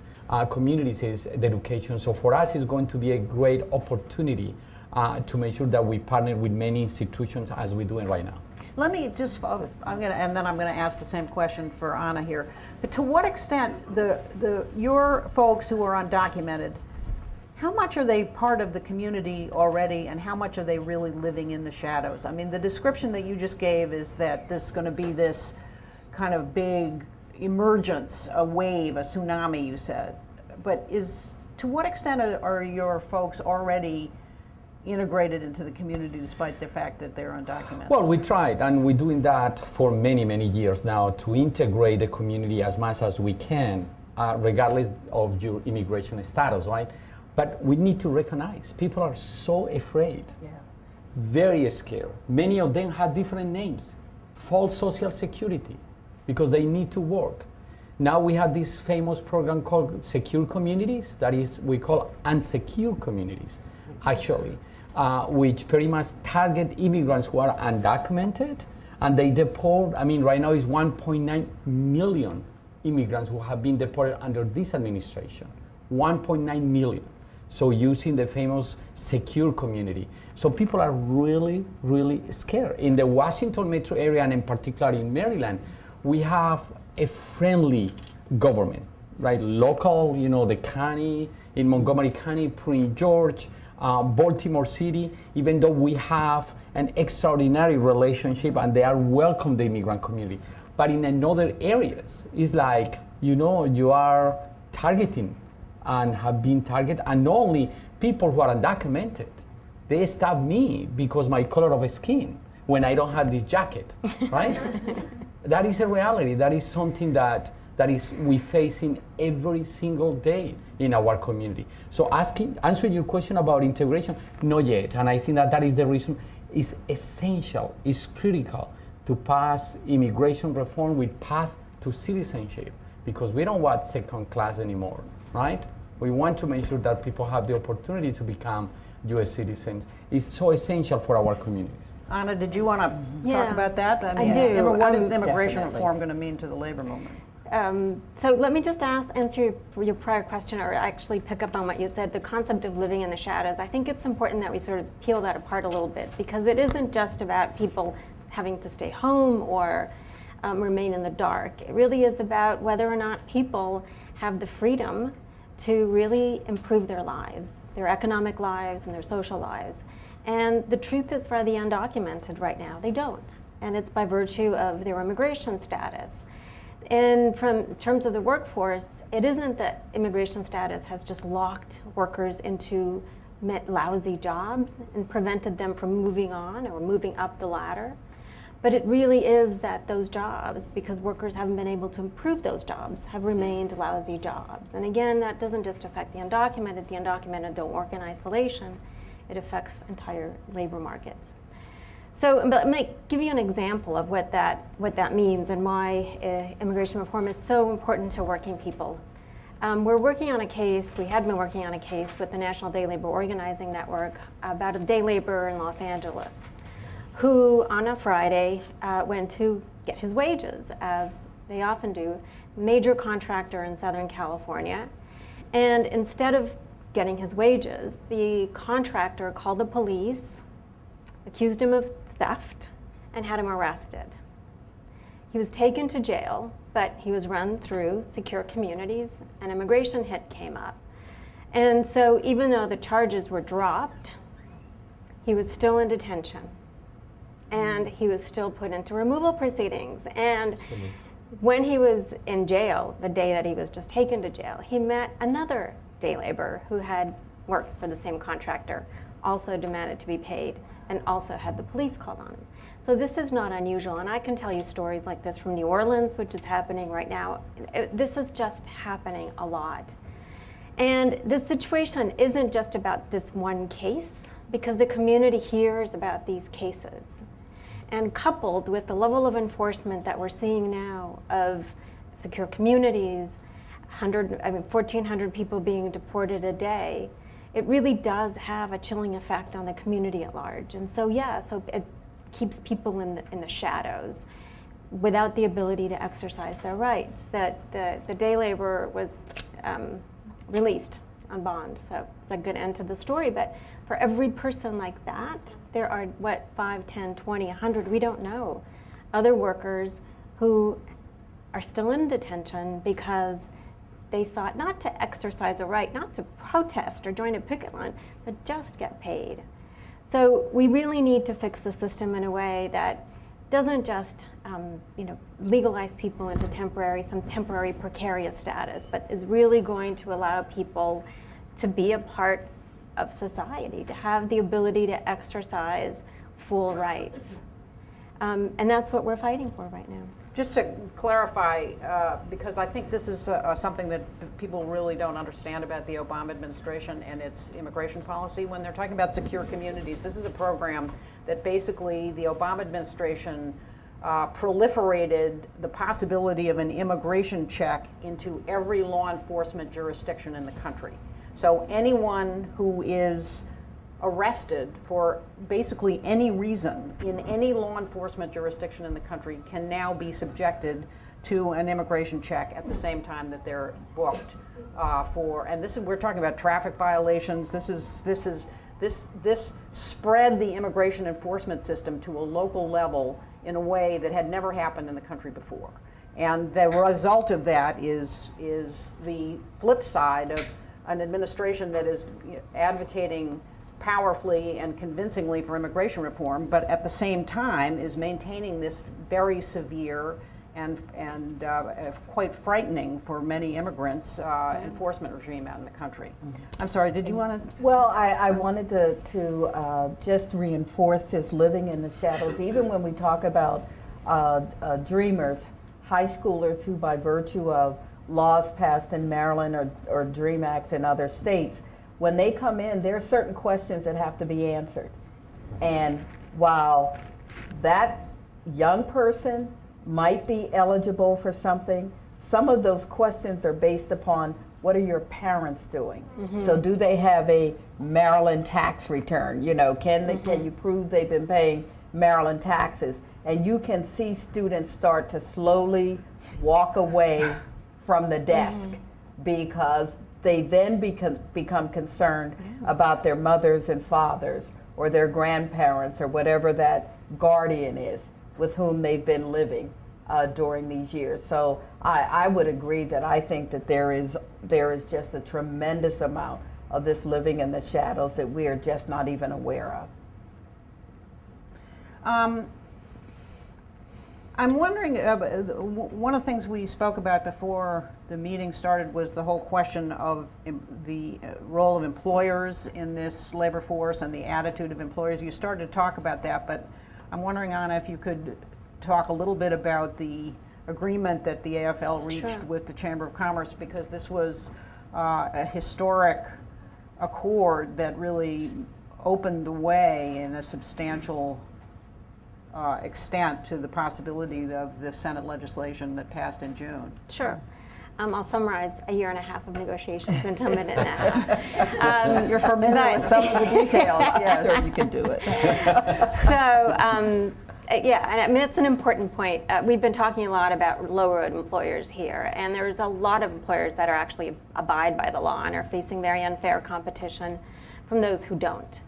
communities is the education. So for us, it's going to be a great opportunity to make sure that we partner with many institutions as we're doing right now. Let me just, and then I'm going to ask the same question for Anna here. But to what extent your folks who are undocumented, how much are they part of the community already, and how much are they really living in the shadows? I mean, the description that you just gave is that there's going to be this kind of big emergence, a wave, a tsunami, you said. But to what extent are your folks already integrated into the community despite the fact that they're undocumented? Well, we tried, and we're doing that for many, many years now to integrate the community as much as we can, regardless of your immigration status, right? But we need to recognize people are so afraid, very scared. Many of them have different names, false social security, because they need to work. Now we have this famous program called Secure Communities, that is, we call unsecure communities, actually, which pretty much target immigrants who are undocumented, and they deport, I mean, right now is 1.9 million immigrants who have been deported under this administration, 1.9 million. So using the famous secure community. So people are really, really scared. In the Washington metro area, and in particular in Maryland, we have a friendly government, right? Local, the county, in Montgomery County, Prince George, Baltimore City, even though we have an extraordinary relationship and they are welcome the immigrant community. But in another areas, it's like, you are targeting and have been targeted, and not only people who are undocumented. They stop me because my color of skin when I don't have this jacket, right? That is a reality. That is something that we facing every single day in our community. So answering your question about integration, not yet. And I think that is the reason. It's essential, it's critical to pass immigration reform with path to citizenship, because we don't want second class anymore, right? We want to make sure that people have the opportunity to become U.S. citizens. It's so essential for our communities. Anna, did you want to talk about that? I do. What is immigration reform going to mean to the labor movement? So let me just answer your prior question, or actually pick up on what you said, the concept of living in the shadows. I think it's important that we sort of peel that apart a little bit, because it isn't just about people having to stay home or remain in the dark. It really is about whether or not people have the freedom to really improve their lives, their economic lives and their social lives. And the truth is, for the undocumented right now, they don't. And it's by virtue of their immigration status. And in terms of the workforce, it isn't that immigration status has just locked workers into lousy jobs and prevented them from moving on or moving up the ladder. But it really is that those jobs, because workers haven't been able to improve those jobs, have remained lousy jobs. And again, that doesn't just affect the undocumented. The undocumented don't work in isolation. It affects entire labor markets. So let me give you an example of what that means and why immigration reform is so important to working people. We're working on a case, we had been working on a case with the National Day Labor Organizing Network about a day laborer in Los Angeles who on a Friday went to get his wages, as they often do, major contractor in Southern California. And instead of getting his wages, the contractor called the police, accused him of theft, and had him arrested. He was taken to jail, but he was run through secure communities. An immigration hit came up. And so even though the charges were dropped, he was still in detention. And he was still put into removal proceedings. And when he was in jail, the day that he was just taken to jail, he met another day laborer who had worked for the same contractor, also demanded to be paid, and also had the police called on him. So this is not unusual, and I can tell you stories like this from New Orleans, which is happening right now. This is just happening a lot. And this situation isn't just about this one case, because the community hears about these cases. And coupled with the level of enforcement that we're seeing now of secure communities, 1,400 people being deported a day, it really does have a chilling effect on the community at large. And so, yeah, so it keeps people in the shadows without the ability to exercise their rights. The day laborer was released on bond, so a good end to the story. But for every person like that, there are, 5, 10, 20, 100, we don't know, other workers who are still in detention because they sought not to exercise a right, not to protest or join a picket line, but just get paid. So we really need to fix the system in a way that doesn't just legalize people into some temporary precarious status, but is really going to allow people to be a part of society, to have the ability to exercise full rights. And that's what we're fighting for right now. Just to clarify, because I think this is something that people really don't understand about the Obama administration and its immigration policy. When they're talking about secure communities, this is a program that basically the Obama administration proliferated the possibility of an immigration check into every law enforcement jurisdiction in the country. So anyone who is arrested for basically any reason in any law enforcement jurisdiction in the country can now be subjected to an immigration check at the same time that they're booked and we're talking about traffic violations. This spread the immigration enforcement system to a local level in a way that had never happened in the country before. And the result of that is the flip side of an administration that is advocating powerfully and convincingly for immigration reform, but at the same time is maintaining this very severe and quite frightening for many immigrants enforcement regime out in the country. I'm sorry, did you want to? Well, I wanted to just reinforce this living in the shadows. Even when we talk about dreamers, high schoolers who by virtue of laws passed in Maryland or DREAM Acts in other states, when they come in, there are certain questions that have to be answered. And while that young person might be eligible for something, some of those questions are based upon what are your parents doing? Mm-hmm. So do they have a Maryland tax return? Can you prove they've been paying Maryland taxes? And you can see students start to slowly walk away from the desk because they then become concerned about their mothers and fathers or their grandparents or whatever that guardian is with whom they've been living during these years. So I would agree that I think that there is just a tremendous amount of this living in the shadows that we are just not even aware of. I'm wondering, one of the things we spoke about before the meeting started was the whole question of the role of employers in this labor force and the attitude of employers. You started to talk about that, but I'm wondering, Anna, if you could talk a little bit about the agreement that the AFL reached with the Chamber of Commerce, because this was a historic accord that really opened the way in a substantial extent to the possibility of the Senate legislation that passed in June. Sure. I'll summarize a year and a half of negotiations into a minute and a half. You're familiar with some of the details, yes. Sure, you can do it. So, yeah, and I mean, it's an important point. We've been talking a lot about low-road employers here, and there's a lot of employers that are actually abide by the law and are facing very unfair competition from those who don't.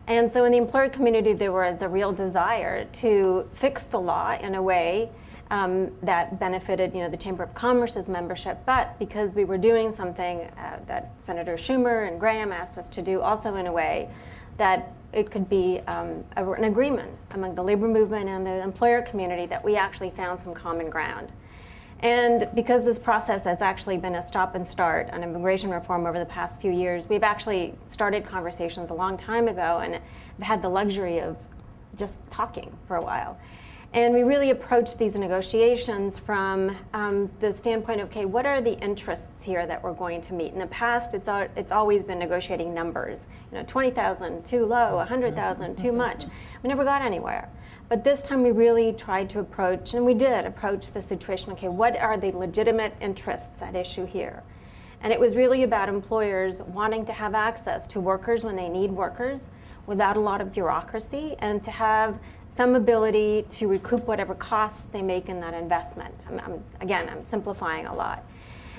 And so in the employer community, there was a real desire to fix the law in a way that benefited, the Chamber of Commerce's membership, but because we were doing something that Senator Schumer and Graham asked us to do also in a way that it could be an agreement among the labor movement and the employer community that we actually found some common ground. And because this process has actually been a stop and start on immigration reform over the past few years, we've actually started conversations a long time ago and had the luxury of just talking for a while. And we really approached these negotiations from the standpoint of, okay, what are the interests here that we're going to meet? In the past, it's always been negotiating numbers. 20,000, too low, 100,000, too much. We never got anywhere. But this time we really tried to approach, and we did approach the situation, okay, what are the legitimate interests at issue here? And it was really about employers wanting to have access to workers when they need workers without a lot of bureaucracy, and to have some ability to recoup whatever costs they make in that investment. I'm simplifying a lot.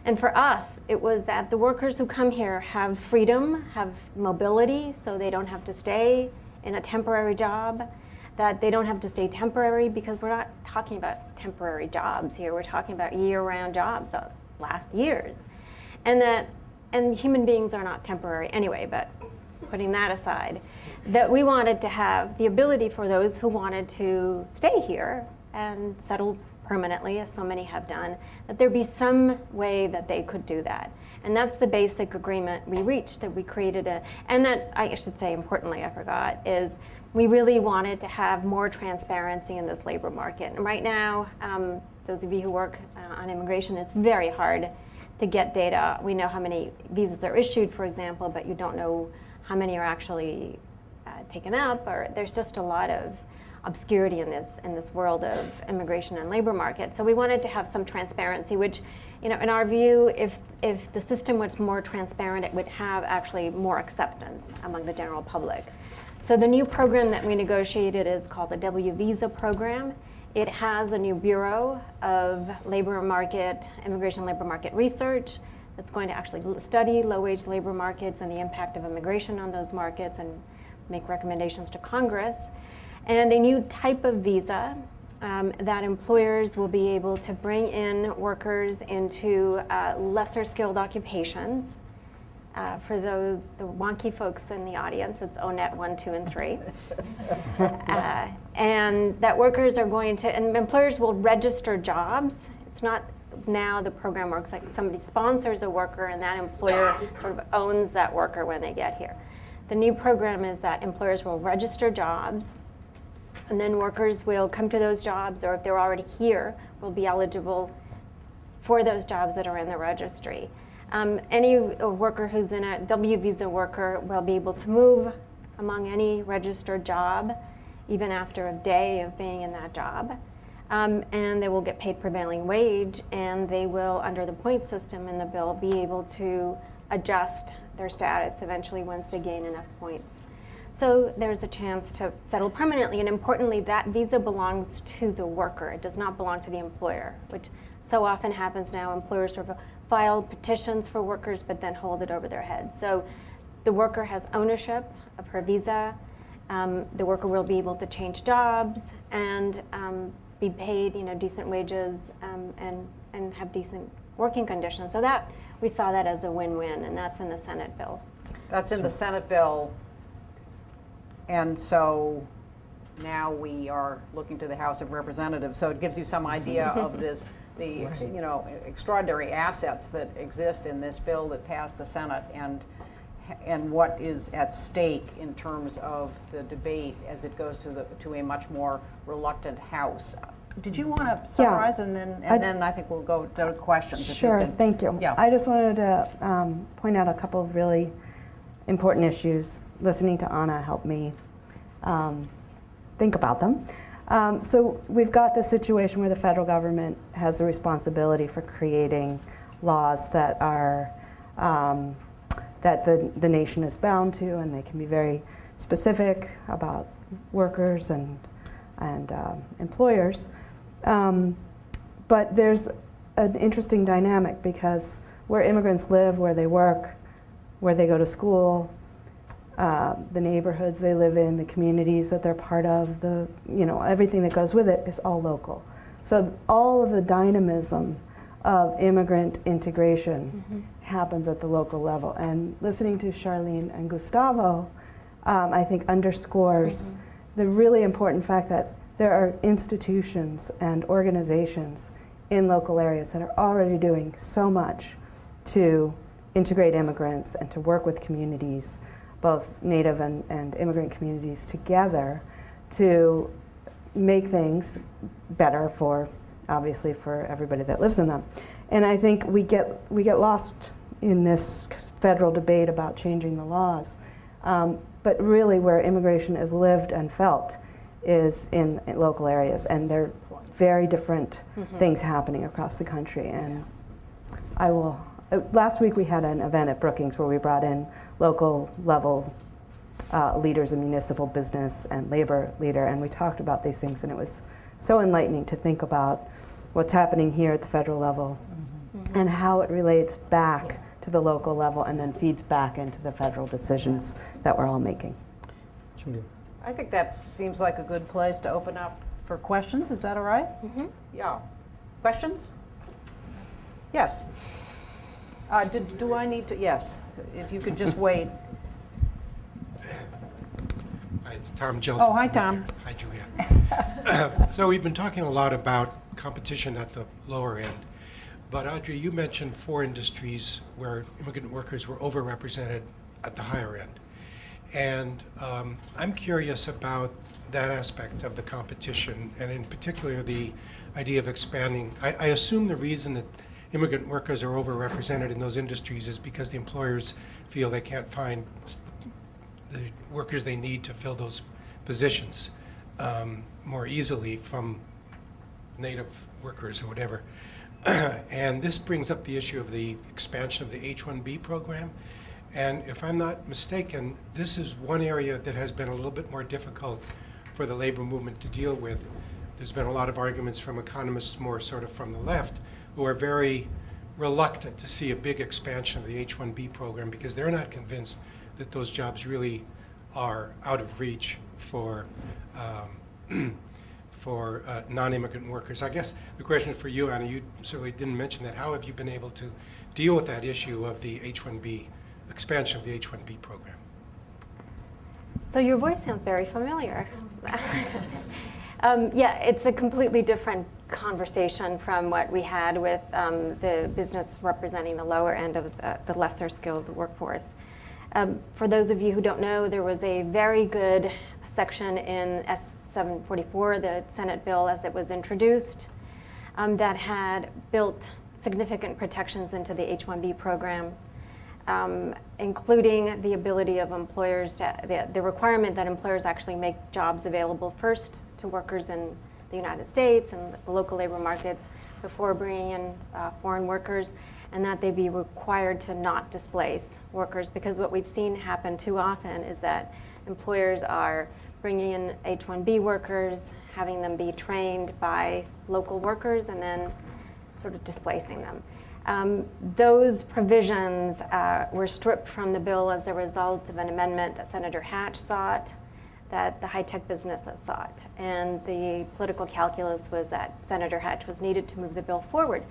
And for us, it was that the workers who come here have freedom, have mobility, so they don't have to stay in a temporary job, that they don't have to stay temporary, because we're not talking about temporary jobs here, we're talking about year-round jobs that last years. And human beings are not temporary anyway, but putting that aside, that we wanted to have the ability for those who wanted to stay here and settle permanently, as so many have done, that there be some way that they could do that. And that's the basic agreement we reached, that we created and that, I should say importantly, I forgot, is we really wanted to have more transparency in this labor market. And right now, those of you who work on immigration, it's very hard to get data. We know how many visas are issued, for example, but you don't know how many are actually taken up, or there's just a lot of obscurity in this world of immigration and labor market. So we wanted to have some transparency, which, in our view, if the system was more transparent, it would have actually more acceptance among the general public. So the new program that we negotiated is called the W Visa program. It has a new Bureau of Immigration Labor Market Research that's going to actually study low-wage labor markets and the impact of immigration on those markets and make recommendations to Congress. And a new type of visa that employers will be able to bring in workers into lesser skilled occupations. For the wonky folks in the audience, it's ONET 1, 2, and 3. And that workers are going to, and employers will register jobs. It's not now the program works like somebody sponsors a worker and that employer sort of owns that worker when they get here. The new program is that employers will register jobs, and then workers will come to those jobs, or if they're already here, will be eligible for those jobs that are in the registry. Any worker who's in a W visa worker will be able to move among any registered job, even after a day of being in that job. And they will get paid prevailing wage, and they will, under the point system in the bill, be able to adjust their status eventually once they gain enough points. So there's a chance to settle permanently, and importantly, that visa belongs to the worker. It does not belong to the employer, which so often happens now. Employers sort of file petitions for workers, but then hold it over their heads. So the worker has ownership of her visa. The worker will be able to change jobs and be paid, decent wages and have decent working conditions. So that we saw that as a win-win, and that's in the Senate bill. That's in the Senate bill. And so now we are looking to the House of Representatives. So it gives you some idea of the extraordinary assets that exist in this bill that passed the Senate, and what is at stake in terms of the debate as it goes to a much more reluctant House. Did you want to summarize, and then I think we'll go to questions. Sure, thank you. Yeah. I just wanted to point out a couple of really important issues. Listening to Anna helped me think about them. So we've got this situation where the federal government has the responsibility for creating laws that are that the nation is bound to, and they can be very specific about workers and employers. But there's an interesting dynamic, because where immigrants live, where they work, where they go to school, the neighborhoods they live in, the communities that they're part of, everything that goes with it is all local. So all of the dynamism of immigrant integration happens at the local level. And listening to Charlene and Gustavo, I think underscores the really important fact that there are institutions and organizations in local areas that are already doing so much to integrate immigrants and to work with communities, both Native and immigrant communities together, to make things better for, obviously, for everybody that lives in them. And I think we get lost in this federal debate about changing the laws. But really where immigration is lived and felt is in local areas, and there are very different things happening across the country. And I will, last week we had an event at Brookings where we brought in local level leaders in municipal business and labor leader, and we talked about these things, and it was so enlightening to think about what's happening here at the federal level and how it relates back to the local level and then feeds back into the federal decisions that we're all making. Julia. I think that seems like a good place to open up for questions. Is that all right? Yeah. Questions? Yes. Do I need to? Yes. If you could just wait. Hi, it's Tom Gilton. Oh, hi, Tom. Hi, Julia. So we've been talking a lot about competition at the lower end. But Audrey, you mentioned 4 industries where immigrant workers were overrepresented at the higher end. And I'm curious about that aspect of the competition, and in particular the idea of expanding. I assume the reason that immigrant workers are overrepresented in those industries is because the employers feel they can't find the workers they need to fill those positions more easily from native workers or whatever. And this brings up the issue of the expansion of the H-1B program. And if I'm not mistaken, this is one area that has been a little bit more difficult for the labor movement to deal with. There's been a lot of arguments from economists more sort of from the left who are very reluctant to see a big expansion of the H-1B program because they're not convinced that those jobs really are out of reach for non-immigrant workers. I guess the question for you, Anna, you certainly didn't mention that. How have you been able to deal with that issue of the H-1B, expansion of the H-1B program? So your voice sounds very familiar. Yeah, it's a completely different conversation from what we had with the business representing the lower end of the lesser skilled workforce. For those of you who don't know, there was a very good section in S-744, the Senate bill as it was introduced, that had built significant protections into the H-1B program, including the ability of employers, the requirement that employers actually make jobs available first to workers in the United States and the local labor markets before bringing in foreign workers, and that they be required to not displace workers, because what we've seen happen too often is that employers are bringing in H-1B workers, having them be trained by local workers, and then sort of displacing them. Those provisions were stripped from the bill as a result of an amendment that Senator Hatch sought, that the high-tech businesses sought. And the political calculus was that Senator Hatch was needed to move the bill forward.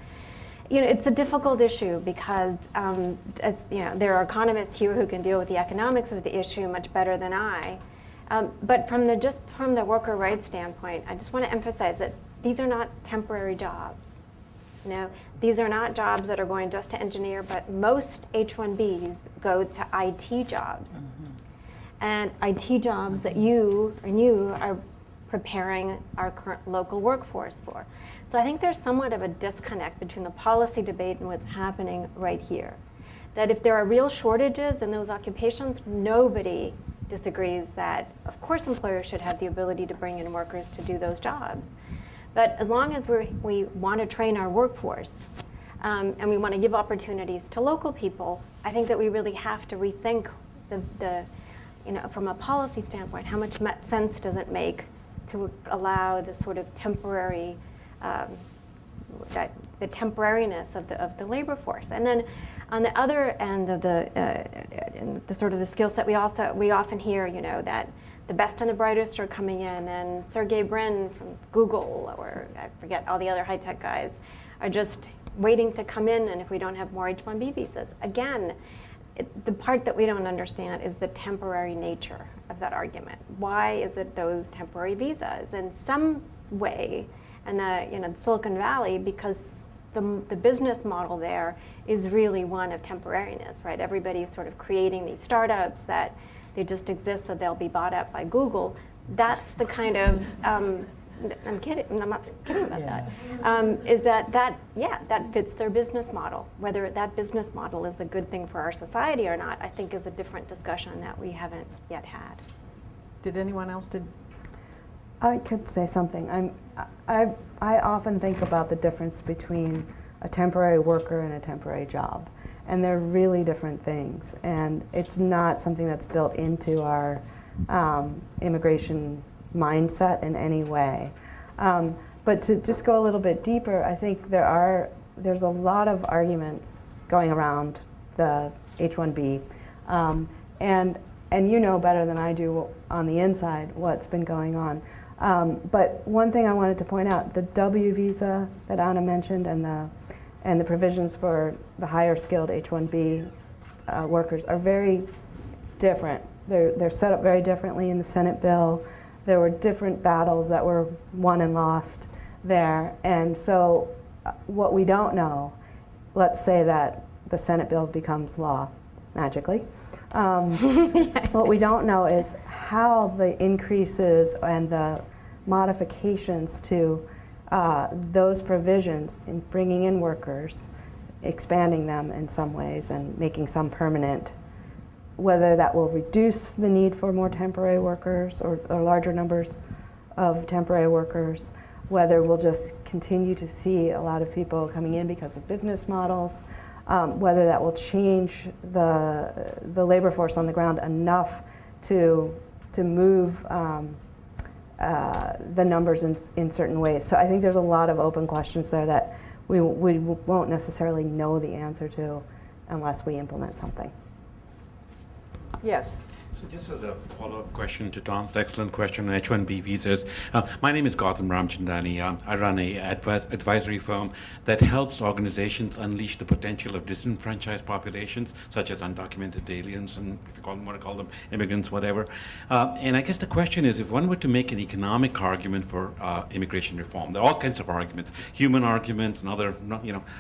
You know, it's a difficult issue because there are economists here who can deal with the economics of the issue much better than I. But from the worker rights standpoint, I just want to emphasize that these are not temporary jobs. You know, these are not jobs that are going just to engineer, but most H-1Bs go to IT jobs. And IT jobs that you are preparing our current local workforce for. So I think there's somewhat of a disconnect between the policy debate and what's happening right here. That if there are real shortages in those occupations, nobody disagrees that, of course, employers should have the ability to bring in workers to do those jobs. But as long as we want to train our workforce and we want to give opportunities to local people, I think that we really have to rethink from a policy standpoint, how much sense does it make to allow the sort of temporary, the temporariness of the labor force. And then on the other end of the sort of the skill set, we often hear, that the best and the brightest are coming in, and Sergey Brin from Google, or I forget all the other high-tech guys, are just waiting to come in, and if we don't have more H-1B visas. Again, the part that we don't understand is the temporary nature of that argument. Why is it those temporary visas? In some way, in the Silicon Valley, because the business model there is really one of temporariness, right? Everybody's sort of creating these startups that they just exist so they'll be bought up by Google. That's the kind of I'm kidding. I'm not kidding about that. Is that fits their business model. Whether that business model is a good thing for our society or not, I think is a different discussion that we haven't yet had. Did anyone else? I could say something. I often think about the difference between a temporary worker and a temporary job. And they're really different things. And it's not something that's built into our immigration mindset in any way. But to just go a little bit deeper, I think there's a lot of arguments going around the H-1B. And you know better than I do on the inside what's been going on. But one thing I wanted to point out, the W visa that Anna mentioned and the provisions for the higher skilled H-1B workers are very different. They're set up very differently in the Senate bill. There were different battles that were won and lost there. And so what we don't know, let's say that the Senate bill becomes law magically. What we don't know is how the increases and the modifications to those provisions in bringing in workers, expanding them in some ways and making some permanent, whether that will reduce the need for more temporary workers or larger numbers of temporary workers, whether we'll just continue to see a lot of people coming in because of business models, whether that will change the labor force on the ground enough to move the numbers in certain ways. So I think there's a lot of open questions there that we won't necessarily know the answer to unless we implement something. Yes. So just as a follow-up question to Tom's excellent question on H-1B visas, my name is Gautam Ramchandani. I run an advisory firm that helps organizations unleash the potential of disenfranchised populations, such as undocumented aliens, and if you want to call them immigrants, whatever. And I guess the question is, if one were to make an economic argument for immigration reform, there are all kinds of arguments, human arguments and other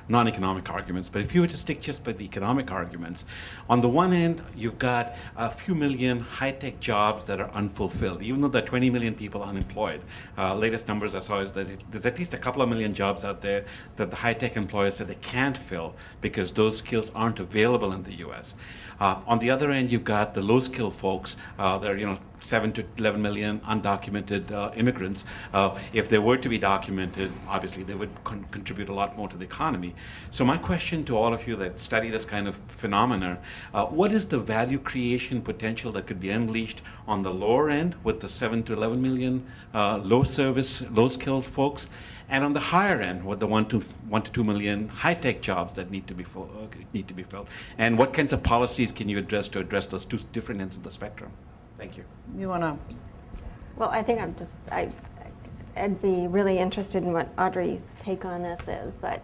non-economic arguments, but if you were to stick just by the economic arguments, on the one hand, you've got a few million high-tech jobs that are unfulfilled, even though there are 20 million people unemployed. Latest numbers I saw is that there's at least a couple of million jobs out there that the high-tech employers say they can't fill because those skills aren't available in the U.S. On the other end, you've got the low-skilled folks. There are 7 to 11 million undocumented immigrants. If they were to be documented, obviously they would contribute a lot more to the economy. So my question to all of you that study this kind of phenomena, what is the value creation potential that could be unleashed on the lower end with the 7 to 11 million low-service, low-skilled folks, and on the higher end with the 1 to 2 million high-tech jobs that need to be filled? And what kinds of policies can you address to address those two different ends of the spectrum? Thank you. You want to? Well, I think I'd be really interested in what Audrey's take on this is, but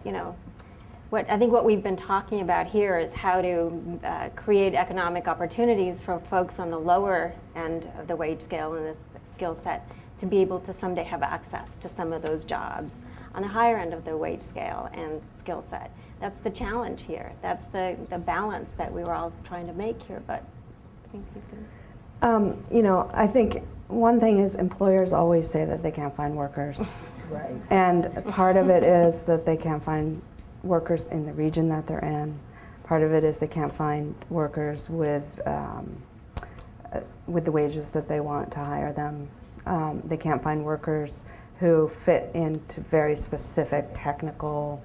what we've been talking about here is how to create economic opportunities for folks on the lower end of the wage scale and the skill set to be able to someday have access to some of those jobs on the higher end of the wage scale and skill set. That's the challenge here. That's the balance that we were all trying to make here, but I think you can. I think one thing is employers always say that they can't find workers. Right. And part of it is that they can't find workers in the region that they're in. Part of it is they can't find workers with the wages that they want to hire them. They can't find workers who fit into very specific technical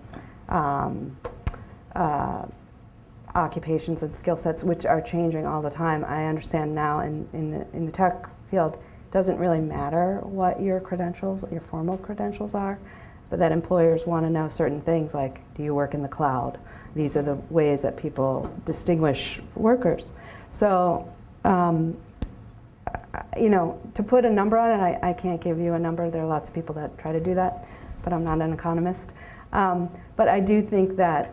occupations and skill sets, which are changing all the time. I understand now in the tech field, it doesn't really matter what your credentials, your formal credentials are, but that employers want to know certain things like, do you work in the cloud? These are the ways that people distinguish workers. So, to put a number on it, I can't give you a number. There are lots of people that try to do that, but I'm not an economist. But I do think that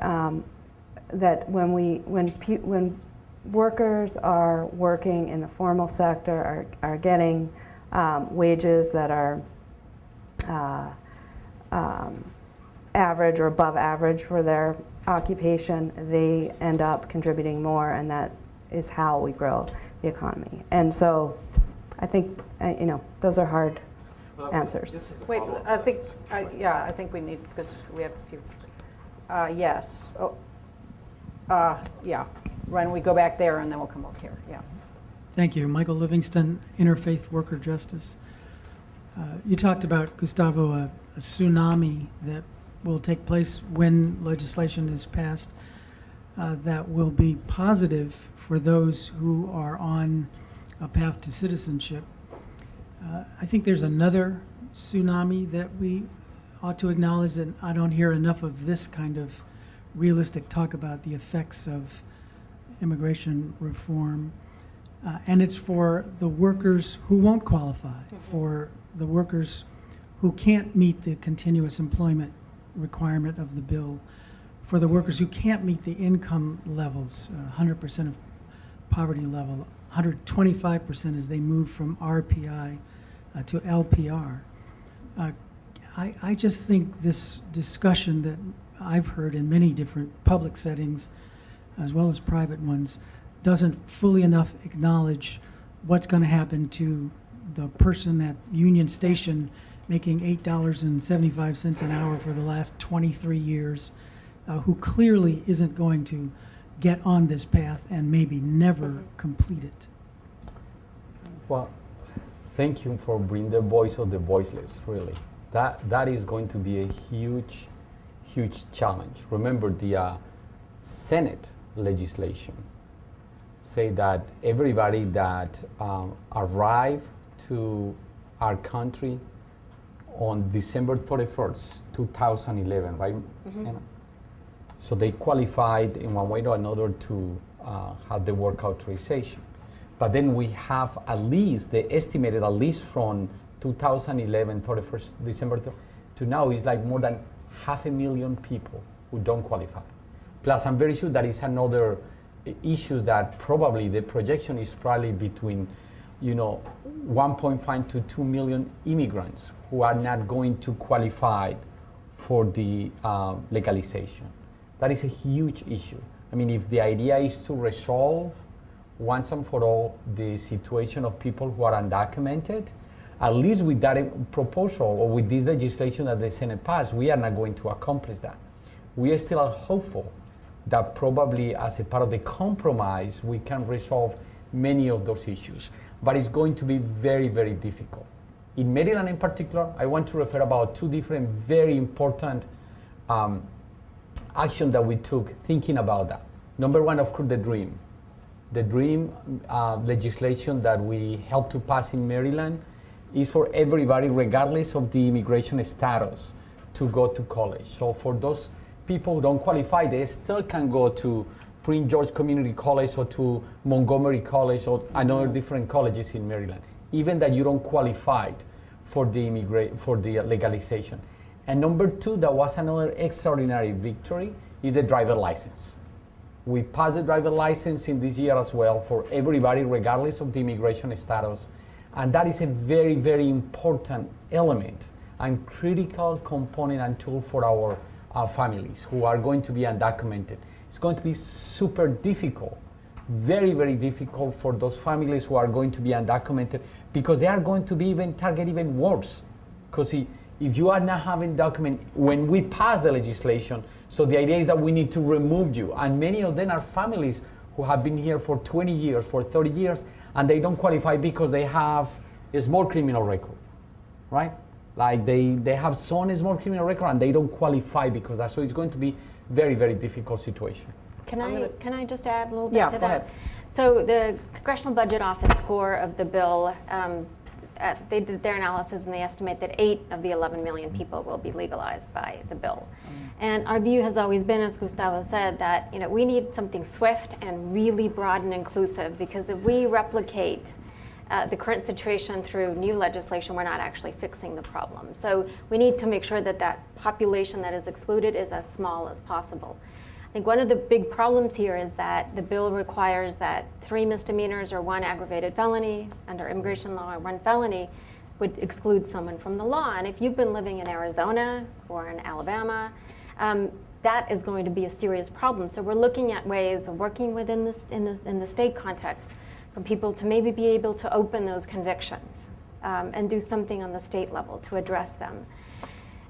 that when workers are working in the formal sector, are getting wages that are average or above average for their occupation, they end up contributing more, and that is how we grow the economy. And so I think those are hard answers. Wait, I think, yeah, I think we need, because we have a few. Yes. Oh, yeah. Why don't we go back there and then we'll come over here? Yeah. Thank you. Michael Livingston, Interfaith Worker Justice. You talked about, Gustavo, a tsunami that will take place when legislation is passed that will be positive for those who are on a path to citizenship. I think there's another tsunami that we ought to acknowledge that I don't hear enough of this kind of realistic talk about the effects of immigration reform. And it's for the workers who won't qualify, for the workers who can't meet the continuous employment requirement of the bill, for the workers who can't meet the income levels, 100% of poverty level, 125% as they move from RPI to LPR. I just think this discussion that I've heard in many different public settings, as well as private ones, doesn't fully enough acknowledge what's going to happen to the person at Union Station making $8.75 an hour for the last 23 years, who clearly isn't going to get on this path and maybe never complete it. Well, thank you for bringing the voice of the voiceless, really. That is going to be a huge, huge challenge. Remember, the Senate legislation say that everybody that arrived to our country on December 31st, 2011, right? Mm-hmm. Anna? So they qualified in one way or another to have the work authorization. But then we have at least, they estimated at least from 2011, 31st December to now is like more than 500,000 people who don't qualify. Plus, I'm very sure that is another issue that probably the projection is probably between, 1.5 to 2 million immigrants who are not going to qualify for the legalization. That is a huge issue. I mean, if the idea is to resolve once and for all the situation of people who are undocumented, at least with that proposal or with this legislation that the Senate passed, we are not going to accomplish that. We are still hopeful that probably as a part of the compromise, we can resolve many of those issues. But it's going to be very, very difficult. In Maryland in particular, I want to refer about two different very important action that we took thinking about that. Number one, of course, the DREAM. The DREAM legislation that we helped to pass in Maryland is for everybody, regardless of the immigration status, to go to college. So for those people who don't qualify, they still can go to Prince George Community College or to Montgomery College or another different colleges in Maryland, even that you don't qualify for the legalization. And number two, that was another extraordinary victory, is the driver license. We passed the driver license in this year as well for everybody, regardless of the immigration status. And that is a very, very important element and critical component and tool for our families who are going to be undocumented. It's going to be super difficult, very, very difficult for those families who are going to be undocumented, because they are going to be targeted even worse. Because if you are not having document, when we pass the legislation, so the idea is that we need to remove you. And many of them are families who have been here for 20 years, for 30 years, and they don't qualify because they have a small criminal record, right? Like they have some small criminal record and they don't qualify because of that. So it's going to be very, very difficult situation. Can I just add a little bit Yeah, to go that? ahead. So the Congressional Budget Office score of the bill, they did their analysis and they estimate that 8 of the 11 million people will be legalized by the bill. And our view has always been, as Gustavo said, that we need something swift and really broad and inclusive, because if we replicate the current situation through new legislation, we're not actually fixing the problem. So we need to make sure that that population that is excluded is as small as possible. I think one of the big problems here is that the bill requires that 3 misdemeanors or 1 aggravated felony under immigration law, or 1 felony would exclude someone from the law. And if you've been living in Arizona or in Alabama, that is going to be a serious problem. So we're looking at ways of working within this in the state context for people to maybe be able to open those convictions and do something on the state level to address them.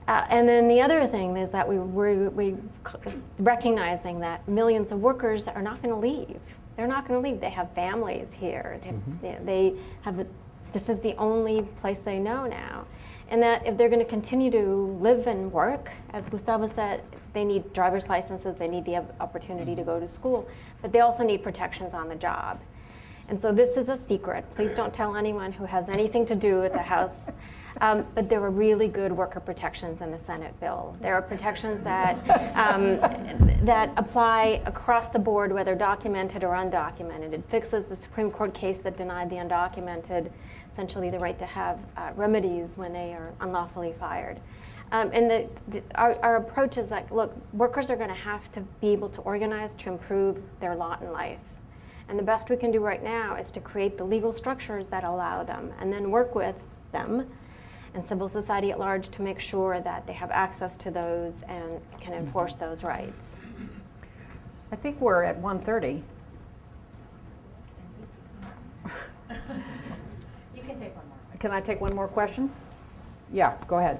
And then the other thing is that we recognizing that millions of workers are not going to leave. They're not going to leave. They have families here. They have this is the only place they know now. And that if they're going to continue to live and work, as Gustavo said, they need driver's licenses, they need the opportunity to go to school, but they also need protections on the job. And so this is a secret. Please don't tell anyone who has anything to do with the House. But there were really good worker protections in the Senate bill. There are protections that, that apply across the board, whether documented or undocumented. It fixes the Supreme Court case that denied the undocumented essentially the right to have remedies when they are unlawfully fired. And our approach is like, look, workers are going to have to be able to organize to improve their lot in life. And the best we can do right now is to create the legal structures that allow them, and then work with them and civil society at large to make sure that they have access to those and can enforce those rights. I think we're at 1:30. You can take one more. Can I take one more question? Yeah, go ahead.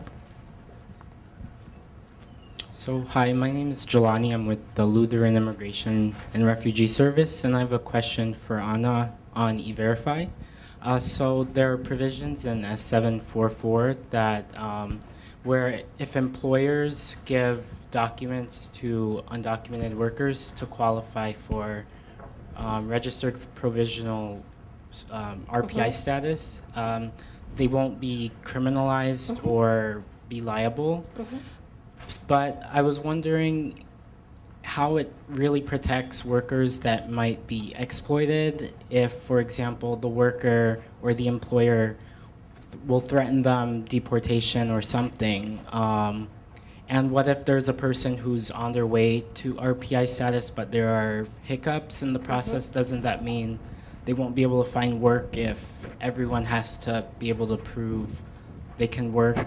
So, hi, my name is Jelani. I'm with the Lutheran Immigration and Refugee Service, and I have a question for Anna on E-Verify. So there are provisions in S744 that where if employers give documents to undocumented workers to qualify for registered provisional RPI status, they won't be criminalized or be liable. But I was wondering how it really protects workers that might be exploited if, for example, the worker or the employer will threaten them deportation or something. And what if there's a person who's on their way to RPI status, but there are hiccups in the process? Doesn't that mean they won't be able to find work if everyone has to be able to prove they can work?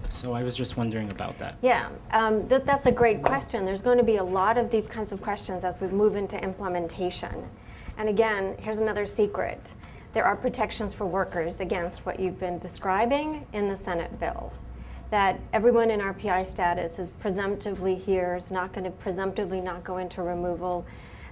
So I was just wondering about that. Yeah, that's a great question. There's going to be a lot of these kinds of questions as we move into implementation. And again, here's another secret. There are protections for workers against what you've been describing in the Senate bill. That everyone in RPI status is presumptively here, is not going to presumptively not go into removal.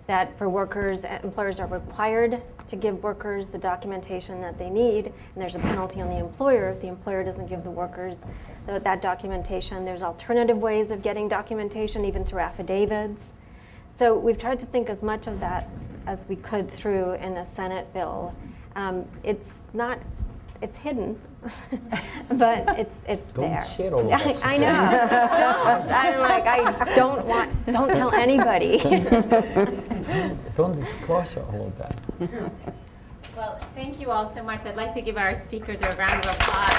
That for workers, employers are required to give workers the documentation that they need, and there's a penalty on the employer if the employer doesn't give the workers that documentation. There's alternative ways of getting documentation, even through affidavits. So we've tried to think as much of that as we could through in the Senate bill. It's hidden, but it's Don't there. share all of us. I know. Don't tell anybody. Don't disclose all of that. Well, thank you all so much. I'd like to give our speakers a round of applause.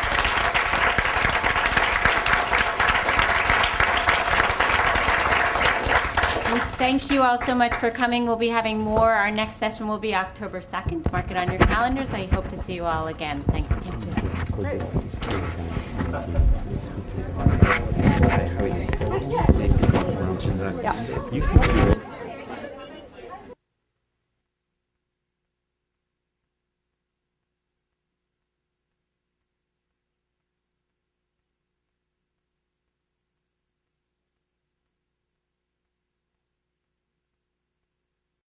Thank you all so much for coming. We'll be having more. Our next session will be October 2nd. Mark it on your calendars. I hope to see you all again. Thanks again. You